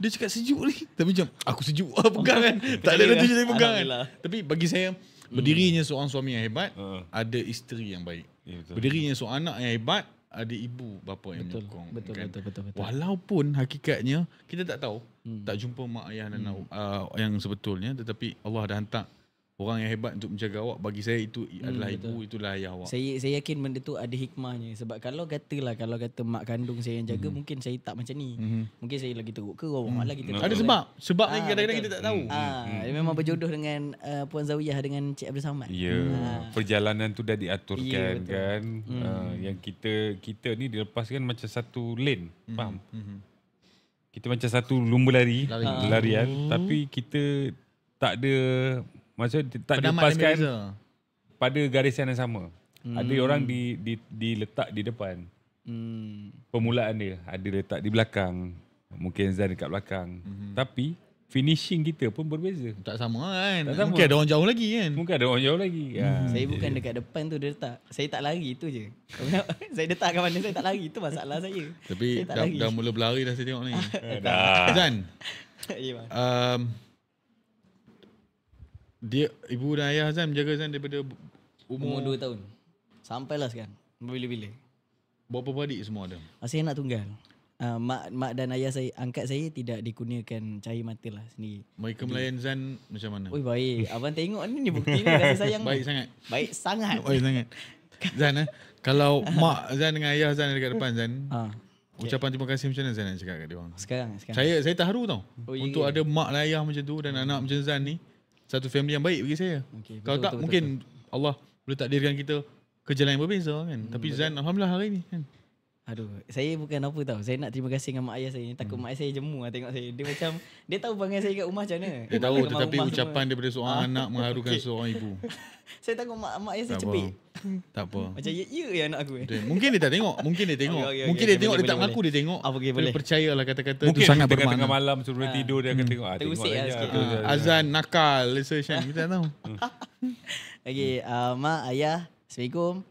Dia cakap sejuk ni. Tapi macam, aku sejuk lah pegang kan. Tak ada nanti saya pegang kan. Tapi bagi saya, berdirinya seorang suami yang hebat, ada isteri yang baik. Berdirinya seorang anak yang hebat, ada ibu bapa yang menyokong. Betul. Walaupun hakikatnya kita tak tahu, tak jumpa mak ayah dan yang sebetulnya, tetapi Allah dah hantar orang yang hebat untuk menjaga awak. Bagi saya itu adalah ibu, itulah ayah awak. Saya yakin benda tu ada hikmahnya. Sebab kalau kata mak kandung saya yang jaga, mungkin saya tak macam ni. Mungkin saya lagi teruk ke orang malah kita. Ada sebab lagi kadang-kadang kita tak tahu. Dia memang berjodoh dengan Puan Zawiyah dengan Cik Abdul Samad. Perjalanan tu dah diaturkan kan. Yang kita ni dilepaskan macam satu lane, faham? Kita macam satu lumba larian, tapi kita tak ada, maksudnya tak dilepaskan pada garisan yang sama. Ada orang diletak di depan. Permulaan dia ada letak di belakang. Mungkin Zan dekat belakang. Tapi finishing kita pun berbeza. Tak sama kan. Tak sama. Mungkin ada orang jauh lagi kan. Saya bukan dekat depan tu dia letak. Saya tak lari tu je. Saya letak kat mana saya tak lari. Itu masalah saya. Tapi dah mula berlari dah saya tengok ni. Zan, dia ibu dan ayah Zan menjaga Zan daripada umur 2 tahun sampailah sekarang. Bila-bila. Berapa beradik semua ada? Saya anak tunggal. Mak dan ayah saya, angkat saya tidak dikurniakan cahaya mata lah sendiri. Mereka melayan Zan macam mana? Oi baik. Abang tengok ni bukti ni kasih sayang. Baik sangat. Baik sangat. Zan kalau mak Zan dengan ayah Zan dekat depan Zan, ucapan terima kasih macam mana Zan nak cakap kat dia orang? Sekarang. Saya terharu tau. Untuk ada mak dan ayah macam tu dan anak macam Zan ni, satu family yang baik bagi saya. Kalau tak mungkin Allah boleh takdirkan kita ke jalan yang berbeza kan. Tapi Zan alhamdulillah hari ni kan. Aduh, saya bukan apa tau. Saya nak terima kasih dengan mak ayah saya. Takut mak ayah saya jemu lah tengok saya. Dia macam, dia tahu perangai saya kat rumah macam mana. Dia tahu, tetapi ucapan daripada seorang anak mengharukan seorang ibu. Saya takut mak ayah saya cepik. Tak apa. Macam ya anak aku. Mungkin dia tak tengok. Mungkin dia tengok. Mungkin dia tengok, dia tak mengaku dia tengok. Boleh. Percayalah kata-kata itu sangat bermakna. Mungkin bermakna. tengah malam sebelum tidur dia akan tengok. Terusik lah sikit. Azan, nakal, lesson. Kita tak tahu. Okay, mak, ayah, Assalamualaikum.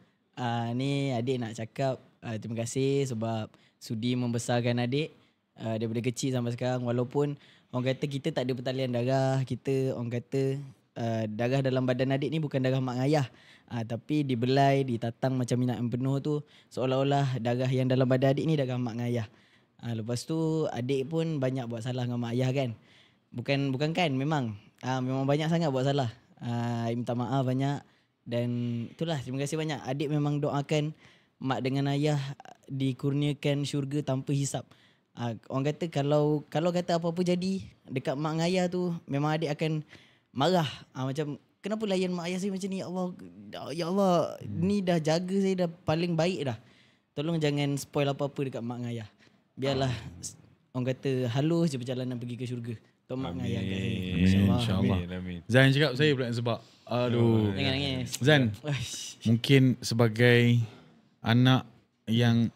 Ni adik nak cakap terima kasih sebab sudi membesarkan adik daripada kecil sampai sekarang. Walaupun orang kata kita tak ada pertalian darah, kita orang kata darah dalam badan adik ni bukan darah mak ayah. Tapi dibelai, ditatang macam minyak yang penuh tu, seolah-olah darah yang dalam badan adik ni darah mak ayah. Lepas tu adik pun banyak buat salah dengan mak ayah kan. Bukan kan, memang banyak sangat buat salah. Minta maaf banyak. Dan itulah, terima kasih banyak. Adik memang doakan mak dengan ayah dikurniakan syurga tanpa hisap. Orang kata kalau kata apa-apa jadi dekat mak dengan ayah tu, memang adik akan marah. Macam kenapa layan mak ayah saya macam ni? Ya Allah, ni dah jaga saya dah paling baik dah. Tolong jangan spoil apa-apa dekat mak dengan ayah. Biarlah orang kata halus je perjalanan pergi ke syurga. Tok mak dengan ayah kat saya. InsyaAllah. Zan cakap saya pula sebab Jangan nangis. Zan, mungkin sebagai anak yang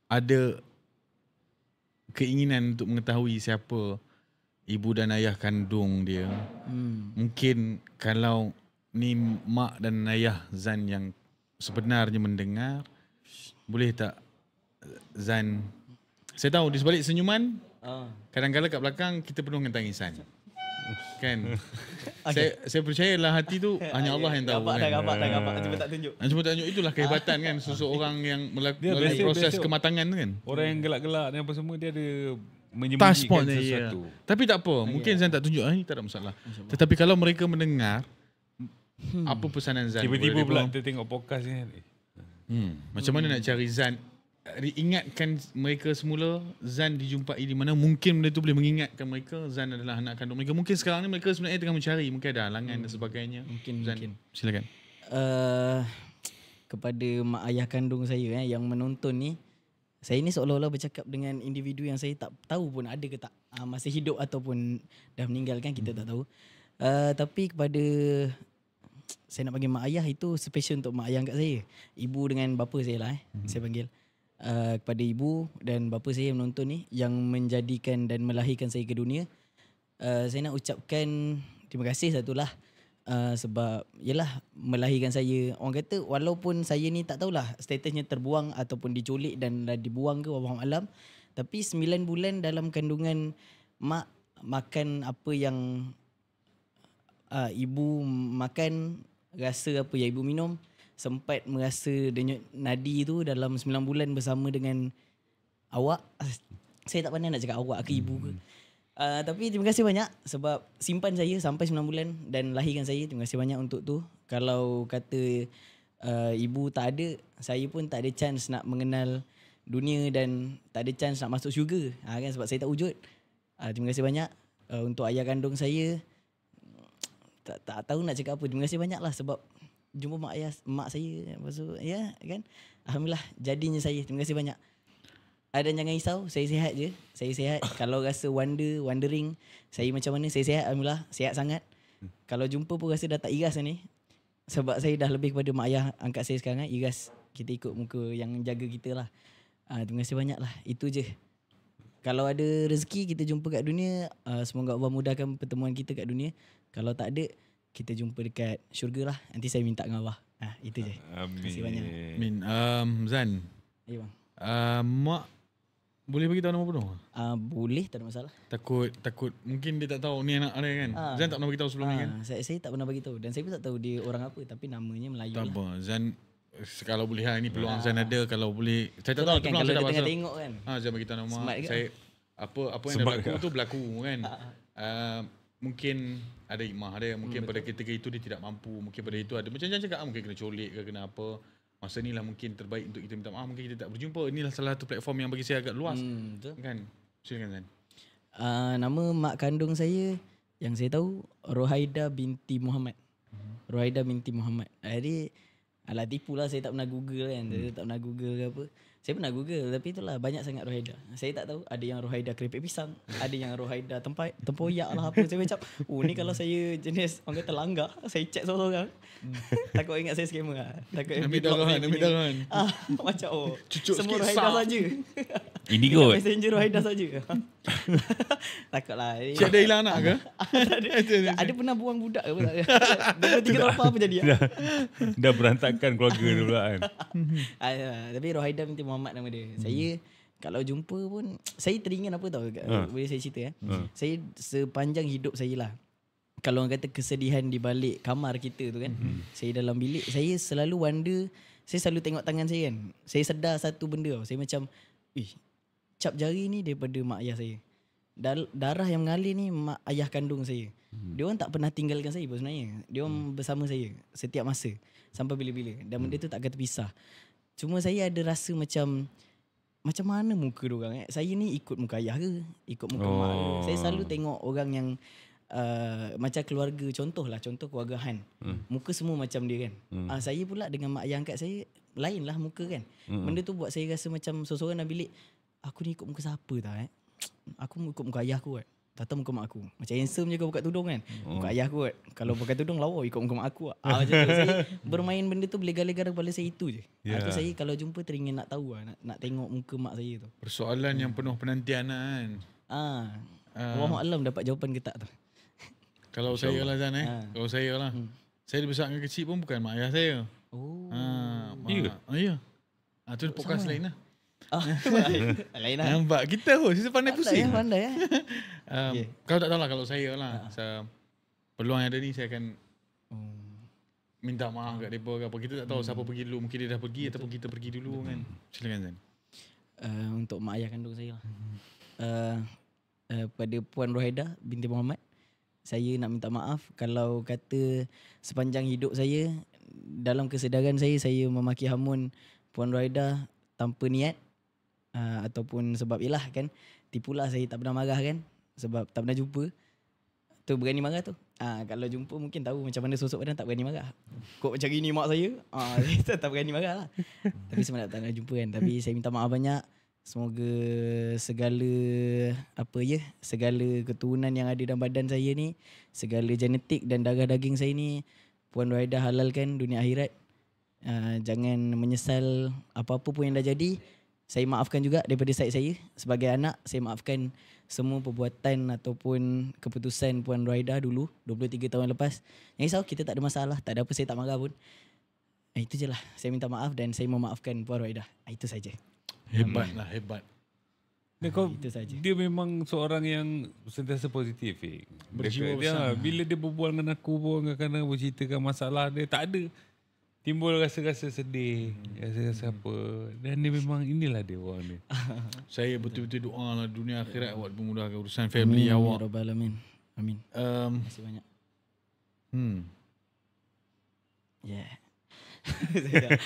ada keinginan untuk mengetahui siapa ibu dan ayah kandung dia, mungkin kalau ni mak dan ayah Zan yang sebenarnya mendengar, boleh tak Zan, saya tahu di sebalik senyuman kadang-kadang kat belakang kita penuh dengan tangisan kan. Saya percayalah hati tu hanya Allah yang tahu. Gampak cuma tak tunjuk. Cuma tak tunjuk, itulah kehebatan kan seseorang yang melalui proses kematangan tu kan. Orang yang gelak-gelak dan apa semua dia ada menyembunyikan sesuatu. Tapi tak apa, mungkin Zan tak tunjuk, tak ada masalah. Tetapi kalau mereka mendengar Apa pesanan Zan? Tiba-tiba kepada pula dia? kita tengok podcast ni. Macam mana nak cari Zan? Ingatkan mereka semula Zan dijumpai di mana. Mungkin benda tu boleh mengingatkan mereka Zan adalah anak kandung mereka. Mungkin sekarang ni mereka sebenarnya tengah mencari, mungkin ada halangan dan sebagainya. Mungkin. Silakan. Kepada mak ayah kandung saya yang menonton ni, saya ni seolah-olah bercakap dengan individu yang saya tak tahu pun ada ke tak masih hidup ataupun dah meninggal kan, kita tak tahu. Tapi kepada saya nak panggil mak ayah, itu special untuk mak ayah angkat saya. Ibu dengan bapa saya lah saya panggil. Kepada ibu dan bapa saya yang menonton ni, yang menjadikan dan melahirkan saya ke dunia, saya nak ucapkan terima kasih satulah. Sebab yelah melahirkan saya. Orang kata walaupun saya ni tak tahulah statusnya terbuang ataupun diculik dan dibuang ke, wallahu alam, tapi 9 bulan dalam kandungan mak, makan apa yang ibu makan, rasa apa yang ibu minum, sempat merasa denyut nadi tu dalam 9 bulan bersama dengan awak. Saya tak pandai nak cakap awak ke ibu ke. Tapi terima kasih banyak sebab simpan saya sampai 9 bulan dan lahirkan saya. Terima kasih banyak untuk tu. Kalau kata ibu tak ada, saya pun tak ada chance nak mengenal dunia dan tak ada chance nak masuk syurga kan, sebab saya tak wujud. Terima kasih banyak untuk ayah kandung saya. Tak tahu nak cakap apa. Terima kasih banyak lah sebab jumpa mak saya. Lepas tu ya kan, alhamdulillah jadinya saya. Terima kasih banyak. Dan jangan risau, saya sihat je. Saya sihat. Kalau rasa wondering saya macam mana, saya sihat, alhamdulillah, sihat sangat. Kalau jumpa pun rasa dah tak iras ni, sebab saya dah lebih kepada mak ayah angkat saya sekarang. Iras kita ikut muka yang jaga kita lah. Terima kasih banyak lah. Itu je. Kalau ada rezeki kita jumpa kat dunia, semoga Allah mudahkan pertemuan kita kat dunia. Kalau tak ada, kita jumpa dekat syurga lah. Nanti saya minta dengan Allah. Itu je. Amin. Terima kasih banyak. Min, Zan, Ya bang. mak boleh bagi tahu nama penuh? Boleh, tak ada masalah. Takut mungkin dia tak tahu ni anak dia kan. Zan tak pernah bagi tahu sebelum ni kan. Saya tak pernah bagi tahu dan saya pun tak tahu dia orang apa, tapi namanya Melayu Tak lah. apa. Zan, kalau boleh ini peluang Zan ada, kalau boleh. Saya tak tahu Kan, peluang kalau saya dia tak tengah pasal. tengok kan. Zan bagi tahu nama. Smart ke? Saya apa yang dah Smart berlaku ke? tu berlaku kan. Mungkin ada hikmah dia. Mungkin pada ketika itu dia tidak mampu. Mungkin pada itu ada macam jangan cakap mungkin kena colik ke kena apa. Masa ni lah mungkin terbaik untuk kita minta maaf. Mungkin kita tak berjumpa. Inilah salah satu platform yang bagi saya agak luas. Betul. Kan? Silakan Zan. Nama mak kandung saya yang saya tahu Rohaida binti Muhammad. Rohaida binti Muhammad. Jadi alah tipu lah, saya tak pernah Google kan. Saya tak pernah Google ke apa. Saya pernah Google tapi itulah banyak sangat Rohaida. Saya tak tahu ada yang Rohaida keripik pisang, ada yang Rohaida tempoyak lah apa. Saya macam ni kalau saya jenis orang kata langgar, saya check seorang-seorang. Takut ingat saya scammer lah. Takut Ambil darahan. Macam Cucuk semua sikit, Rohaida sah. saja. Ini kot. Messenger Rohaida saja. Takutlah. Cik ada hilang anak ke? Ada pernah buang budak ke? 23 tahun apa jadi? Dah berantakan keluarga tu pula kan. Tapi Rohaida binti Muhammad nama dia. Saya kalau jumpa pun saya teringat apa tahu, boleh saya cerita Saya sepanjang hidup saya lah, kalau orang kata kesedihan di balik kamar kita tu kan, saya dalam bilik, saya selalu wonder, saya selalu tengok tangan saya kan. Saya sedar satu benda tau. Saya macam cap jari ni daripada mak ayah saya. Darah yang mengalir ni mak ayah kandung saya. Dia orang tak pernah tinggalkan saya pun sebenarnya. Dia orang bersama saya setiap masa sampai bila-bila. Dan benda tu tak akan terpisah. Cuma saya ada rasa macam mana muka diorang Saya ni ikut muka ayah ke, ikut muka mak ke. Saya selalu tengok orang yang macam keluarga, contoh keluarga Han. Muka semua macam dia kan. Saya pula dengan mak ayah angkat saya lain lah muka kan. Benda tu buat saya rasa macam seseorang dalam bilik, aku ni ikut muka siapa tak Aku ikut muka ayah aku kan. Tak tahu muka mak aku. Macam handsome je kau buka tudung kan. Muka ayah aku kan. Kalau pakai tudung lawa ikut muka mak aku. Macam tu. Saya bermain benda tu berlegar-legar kepala saya itu je. Itu saya kalau jumpa teringin nak tahu nak tengok muka mak saya tu. Persoalan yang penuh penantian kan. Allah Alam dapat jawapan ke tak tu. Kalau saya lah Zan Kalau saya lah. Saya dibesarkan kecil pun bukan mak ayah saya. Ya. Tu podcast lain lah. Lain lah. Nampak kita saya pandai pusing. Pandai Kalau tak tahu lah, kalau saya lah peluang yang ada ni saya akan minta maaf kat mereka ke apa. Kita tak tahu siapa pergi dulu. Mungkin dia dah pergi ataupun kita pergi dulu kan. Silakan Zan. Untuk mak ayah kandung saya lah. Pada Puan Rohaida binti Muhammad, Saya nak minta maaf kalau kata sepanjang hidup saya, dalam kesedaran saya memaki hamun Puan Rohaidah tanpa niat, ataupun sebab yelah kan, tipulah saya tak pernah marah kan, sebab tak pernah jumpa. Tu berani marah tu. Kalau jumpa mungkin tahu macam mana sosok badan, tak berani marah. Kok macam gini mak saya, saya tak berani marah lah. Tapi sebenarnya tak nak jumpa kan. Tapi saya minta maaf banyak. Semoga segala keturunan yang ada dalam badan saya ni, segala genetik dan darah daging saya ni, Puan Rohaidah halalkan dunia akhirat. Jangan menyesal apa-apa pun yang dah jadi. Saya maafkan juga daripada side saya. Sebagai anak, saya maafkan semua perbuatan ataupun keputusan Puan Rohaidah dulu 23 tahun lepas. Yang risau, kita tak ada masalah, tak ada apa, saya tak marah pun. Itu je lah. Saya minta maaf dan saya memaafkan Puan Rohaidah. Itu saja. Hebat lah, hebat. Itu saja. Dia memang seorang yang sentiasa positif. Berjiwa besar. Bila dia berbual dengan aku pun, kadang-kadang berceritakan masalah dia, tak ada timbul rasa-rasa sedih, rasa-rasa apa. Dan dia memang inilah dia orang ni. Saya betul-betul doa lah dunia akhirat awak memudahkan urusan family awak. Ya Rabbal Alamin. Amin. Terima kasih banyak. Yeah.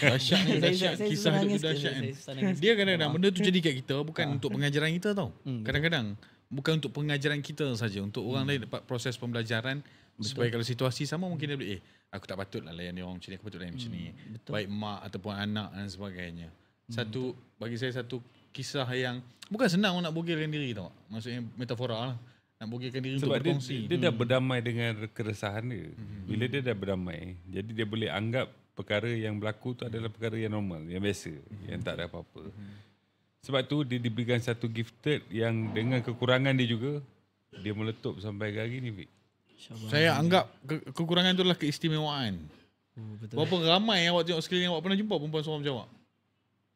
Dahsyat ni, dahsyat. Kisah hidup tu dahsyat kan. Dia kadang-kadang benda tu jadi kat kita bukan untuk pengajaran kita tau. Kadang-kadang bukan untuk pengajaran kita saja, untuk orang lain dapat proses pembelajaran. Supaya kalau situasi sama mungkin dia boleh aku tak patut lah layan dia orang macam ni, aku patut layan macam ni. Baik mak ataupun anak dan sebagainya. Bagi saya satu kisah yang bukan senang nak bogilkan diri tau. Maksudnya metafora lah. Nak bogilkan diri sebab untuk berkongsi. Dia dah berdamai dengan keresahan dia. Bila dia dah berdamai, jadi dia boleh anggap perkara yang berlaku tu adalah perkara yang normal, yang biasa, yang tak ada apa-apa. Sebab tu dia diberikan satu gifted yang dengan kekurangan dia juga, dia meletup sampai hari ni, Fik. Saya anggap kekurangan tu adalah keistimewaan. Betul. Berapa ramai awak tengok sekeliling awak pernah jumpa perempuan seorang macam awak?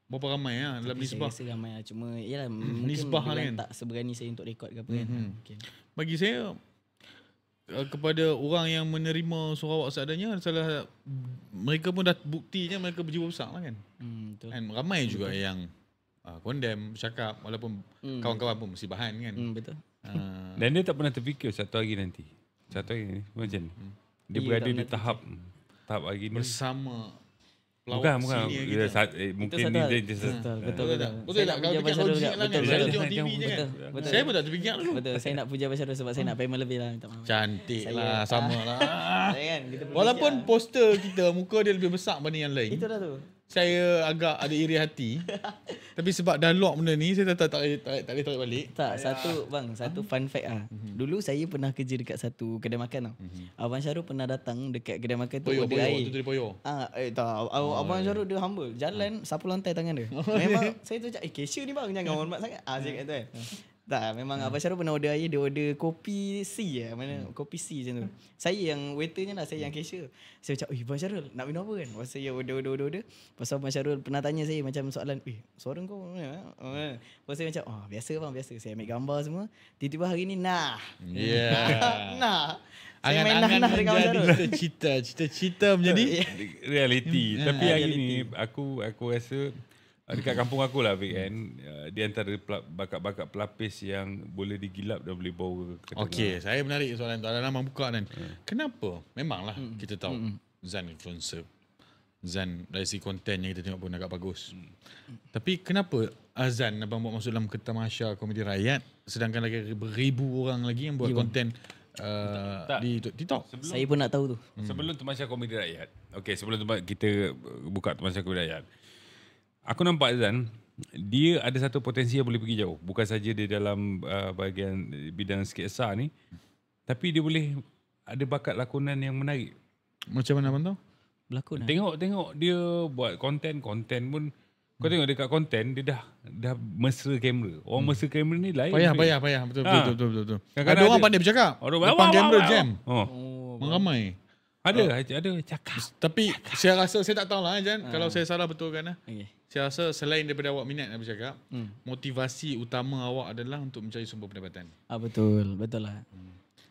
Berapa ramai dalam nisbah? Saya rasa ramai lah. Cuma yalah, mungkin nisbah dia kan? tak seberani saya untuk rekod ke apa kan. Okay. Bagi saya, kepada orang yang menerima suara awak seadanya, salah mereka pun dah buktinya mereka berjiwa besar lah kan. Betul. And ramai juga yang condemn, bercakap walaupun kawan-kawan pun mesti bahan kan. Betul. Dan dia tak pernah terfikir satu hari nanti. Satu hari ni macam ni. Dia berada di tahap hari ni. Bersama Bukan. Mungkin ni dia Betul. Betul tak? Kalau fikir logik lah kan. Saya tengok TV je kan. Saya pun tak terfikir dulu. Betul. Saya nak puja Abang Syarul sebab saya nak payment lebih lah. Minta maaf. Cantik lah, sama lah. Kan, Walaupun poster kita, muka dia lebih besar berbanding yang lain. itulah tu. Saya agak ada iri hati. Tapi sebab dah lock benda ni, saya tak boleh tarik balik. Tak, satu fun fact ah. Dulu saya pernah kerja dekat satu kedai makan tau. Abang Syarul pernah datang dekat kedai makan tu order air. Waktu tu dia poyo. Tak. Abang Syarul dia humble. Jalan sapu lantai tangan dia. Memang saya tu cakap, cashier ni bang, jangan hormat sangat. Saya kata kan. Tak, memang Abang Syarul pernah order air, dia order kopi C kopi C macam tu. Saya yang waiternya lah, saya yang cashier. Saya cakap, Abang Syarul nak minum apa kan? Pasal saya order. Pasal Abang Syarul pernah tanya saya macam soalan, suara kau mana? Pasal saya macam, biasa bang, biasa. Saya ambil gambar semua. Tiba-tiba hari ni, nah. Saya main nah dengan Abang Syarul. Cita-cita menjadi realiti. Tapi hari ni aku rasa dekat kampung aku lah, Fik, kan, di antara bakat-bakat pelapis yang boleh digilap dan boleh bawa ke tengah. Okey, saya menarik soalan tu. Ada nama buka kan. Kenapa? Memanglah kita tahu Zan influencer. Zan dari si konten yang kita tengok pun agak bagus. Tapi kenapa Azan abang buat masuk dalam Ketamasya Komedi Rakyat sedangkan lagi beribu orang lagi yang buat konten di TikTok? Saya pun nak tahu tu. Sebelum Tamasya Komedi Rakyat. Okey, sebelum kita buka Tamasya Komedi Rakyat, aku nampak Azan, dia ada satu potensi yang boleh pergi jauh. Bukan saja dia dalam bahagian bidang sketsa ni, tapi dia boleh ada bakat lakonan yang menarik. Macam mana abang tahu? Berlakon lah. Tengok dia buat konten pun. Kau tengok dekat konten dia dah mesra kamera. Orang mesra kamera ni lain. Payah. Betul. Ada orang pandai bercakap. Orang depan kamera jam. Ramai. Ada cakap. Tapi saya rasa, saya tak tahulah Jan, kalau saya salah betulkan lah. Saya rasa selain daripada awak minat nak bercakap, motivasi utama awak adalah untuk mencari sumber pendapatan. Betul lah.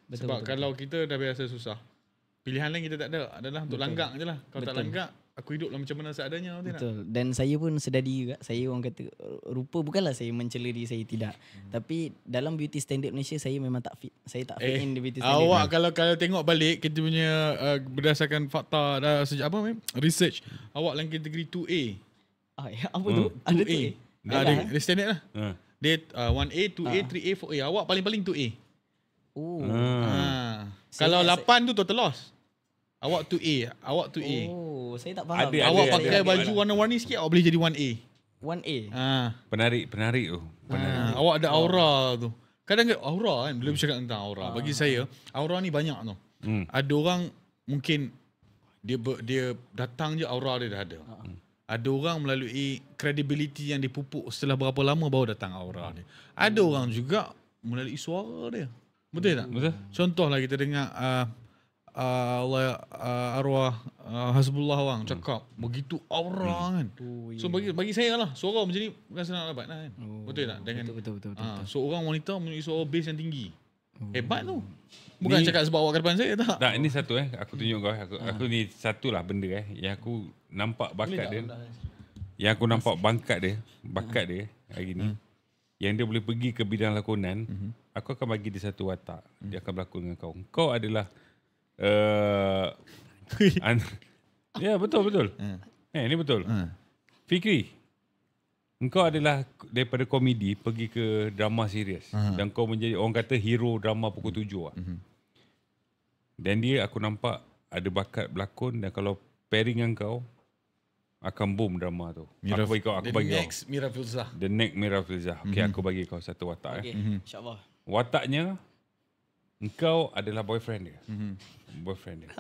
Sebab kalau kita dah biasa susah, pilihan lain kita tak ada, adalah untuk langgak je lah. Kalau tak langgak, aku hidup lah macam mana seadanya. Betul. Dan saya pun sedar diri juga. Saya orang kata rupa bukanlah saya mencela diri saya, tidak. Tapi dalam beauty standard Malaysia saya memang tak fit. Saya tak fit in the beauty standard. Awak kalau tengok balik kita punya berdasarkan fakta research, awak dalam kategori 2A. Apa tu? Ada 2A. Dia standard lah. Dia 1A, 2A, 3A, 4A. Awak paling-paling 2A. Oh. Kalau 8 tu total loss. Awak 2A. Oh, saya tak faham. Awak pakai baju warna-warni sikit, awak boleh jadi 1A. 1A. Penarik tu. Awak ada aura tu. Kadang aura kan, bila bercakap tentang aura. Bagi saya, aura ni banyak tu. Ada orang mungkin dia datang je aura dia dah ada. Ada orang melalui credibility yang dipupuk setelah berapa lama baru datang aura dia. Ada orang juga melalui suara dia. Betul tak? Betul. Contohlah kita dengar Allah arwah Hasbullah orang cakap begitu aura kan. So bagi saya lah suara macam ni bukan senang dapat lah kan. Betul tak? Dengan Betul. seorang wanita mempunyai suara bass yang tinggi. Hebat tu. Bukan cakap sebab awak ke depan saya tak. Tak, ini satu aku tunjuk kau. Aku ni satulah benda yang aku nampak bakat dia. Yang aku nampak bakat dia hari ni. Yang dia boleh pergi ke bidang lakonan, aku akan bagi dia satu watak. Dia akan berlakon dengan kau. Kau adalah ya betul. Ini betul. Fikri, engkau adalah daripada komedi pergi ke drama serius dan kau menjadi orang kata hero drama pukul 7 Dan dia aku nampak ada bakat berlakon dan kalau pairing dengan kau akan boom drama tu. Aku bagi kau. Next Mira Filzah. The next Mira Filzah. Okay, aku bagi kau satu watak. Okay, insyaAllah. Wataknya engkau adalah boyfriend dia. Boyfriend dia.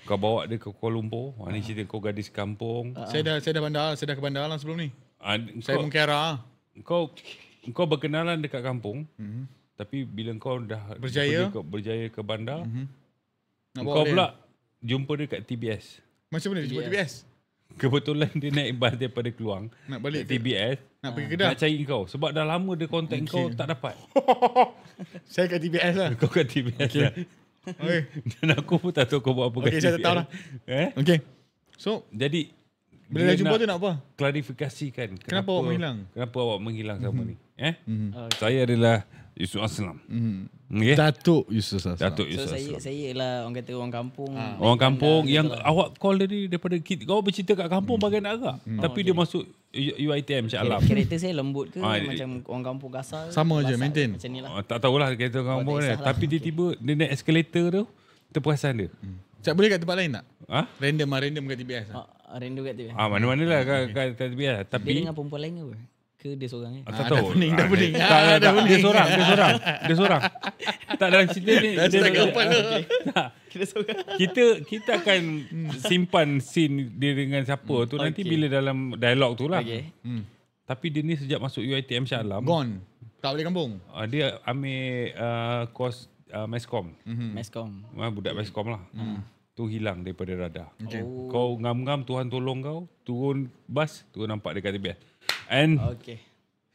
Kau bawa dia ke Kuala Lumpur. Ni cerita kau gadis kampung. Saya dah ke bandar lah sebelum ni. Saya mengkira. Kau berkenalan dekat kampung. Tapi bila kau dah berjaya ke bandar, kau pula jumpa dia kat TBS. Macam mana dia jumpa TBS? Kebetulan dia naik bas daripada Keluang. Nak balik TBS. Nak pergi Kedah. Nak cari kau. Sebab dah lama dia kontak kau tak dapat. Saya kat TBS lah. Kau kat TBS lah. Dan aku pun tak tahu kau buat apa kat TBS. Saya tak tahu lah. Okay. So, jadi bila dah jumpa tu nak apa? Klarifikasikan. Kenapa awak menghilang? Kenapa awak menghilang sama ni? Saya adalah Yusuf Aslam. Datuk Yusuf Aslam. Datuk So Yusuf Aslam. saya ialah orang kata orang kampung. Orang kampung yang awak call dia daripada kau bercerita kat kampung bagian agak. Tapi dia masuk UiTM Shah Alam. Karakter saya lembut ke macam orang kampung kasar? Sama je, maintain. Macam ni lah. Tak tahulah karakter orang kampung ni. Tapi dia tiba dia naik eskalator tu, terperasan dia. Tak boleh kat tempat lain tak? Random kat TBS. Rindu kat TV. Mana-mana lah kat TBS. Tapi Dia dengan perempuan lain ke? Ke dia seorang ni? tak tahu. Dah pening. Dia seorang. Tak dalam cerita ni. Kita seorang. Kita akan simpan scene dia dengan siapa tu nanti bila dalam dialog tu lah. Tapi dia ni sejak masuk UiTM Shah Alam. Gone. Tak balik kampung. Dia ambil kos Meskom. Meskom. Budak Meskom lah. Tu hilang daripada radar. Kau ngam-ngam Tuhan tolong kau. Turun bas, tu nampak dekat TBS. And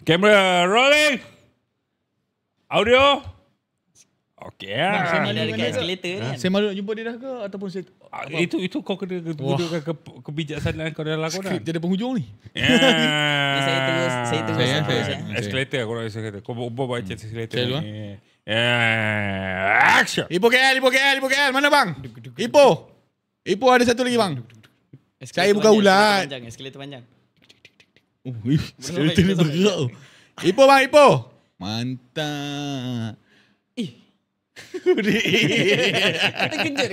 camera rolling. Audio. Okay Saya malu dekat eskalator ni kan. Saya malu nak jumpa dia dah ke ataupun saya itu kau kena tunjukkan kebijaksanaan kau dalam lakon lah. skrip dia ada penghujung ni. Saya terus. Eskalator aku nak eskalator. Kau buat baca eskalator Saya dulu, ni. Action. Ipoh KL. Mana bang? Ipoh ada satu lagi bang. Saya bukan ulat. Eskalator panjang. Eskalator ni bergerak. Ipoh bang, Ipoh. Mantap. Terkejut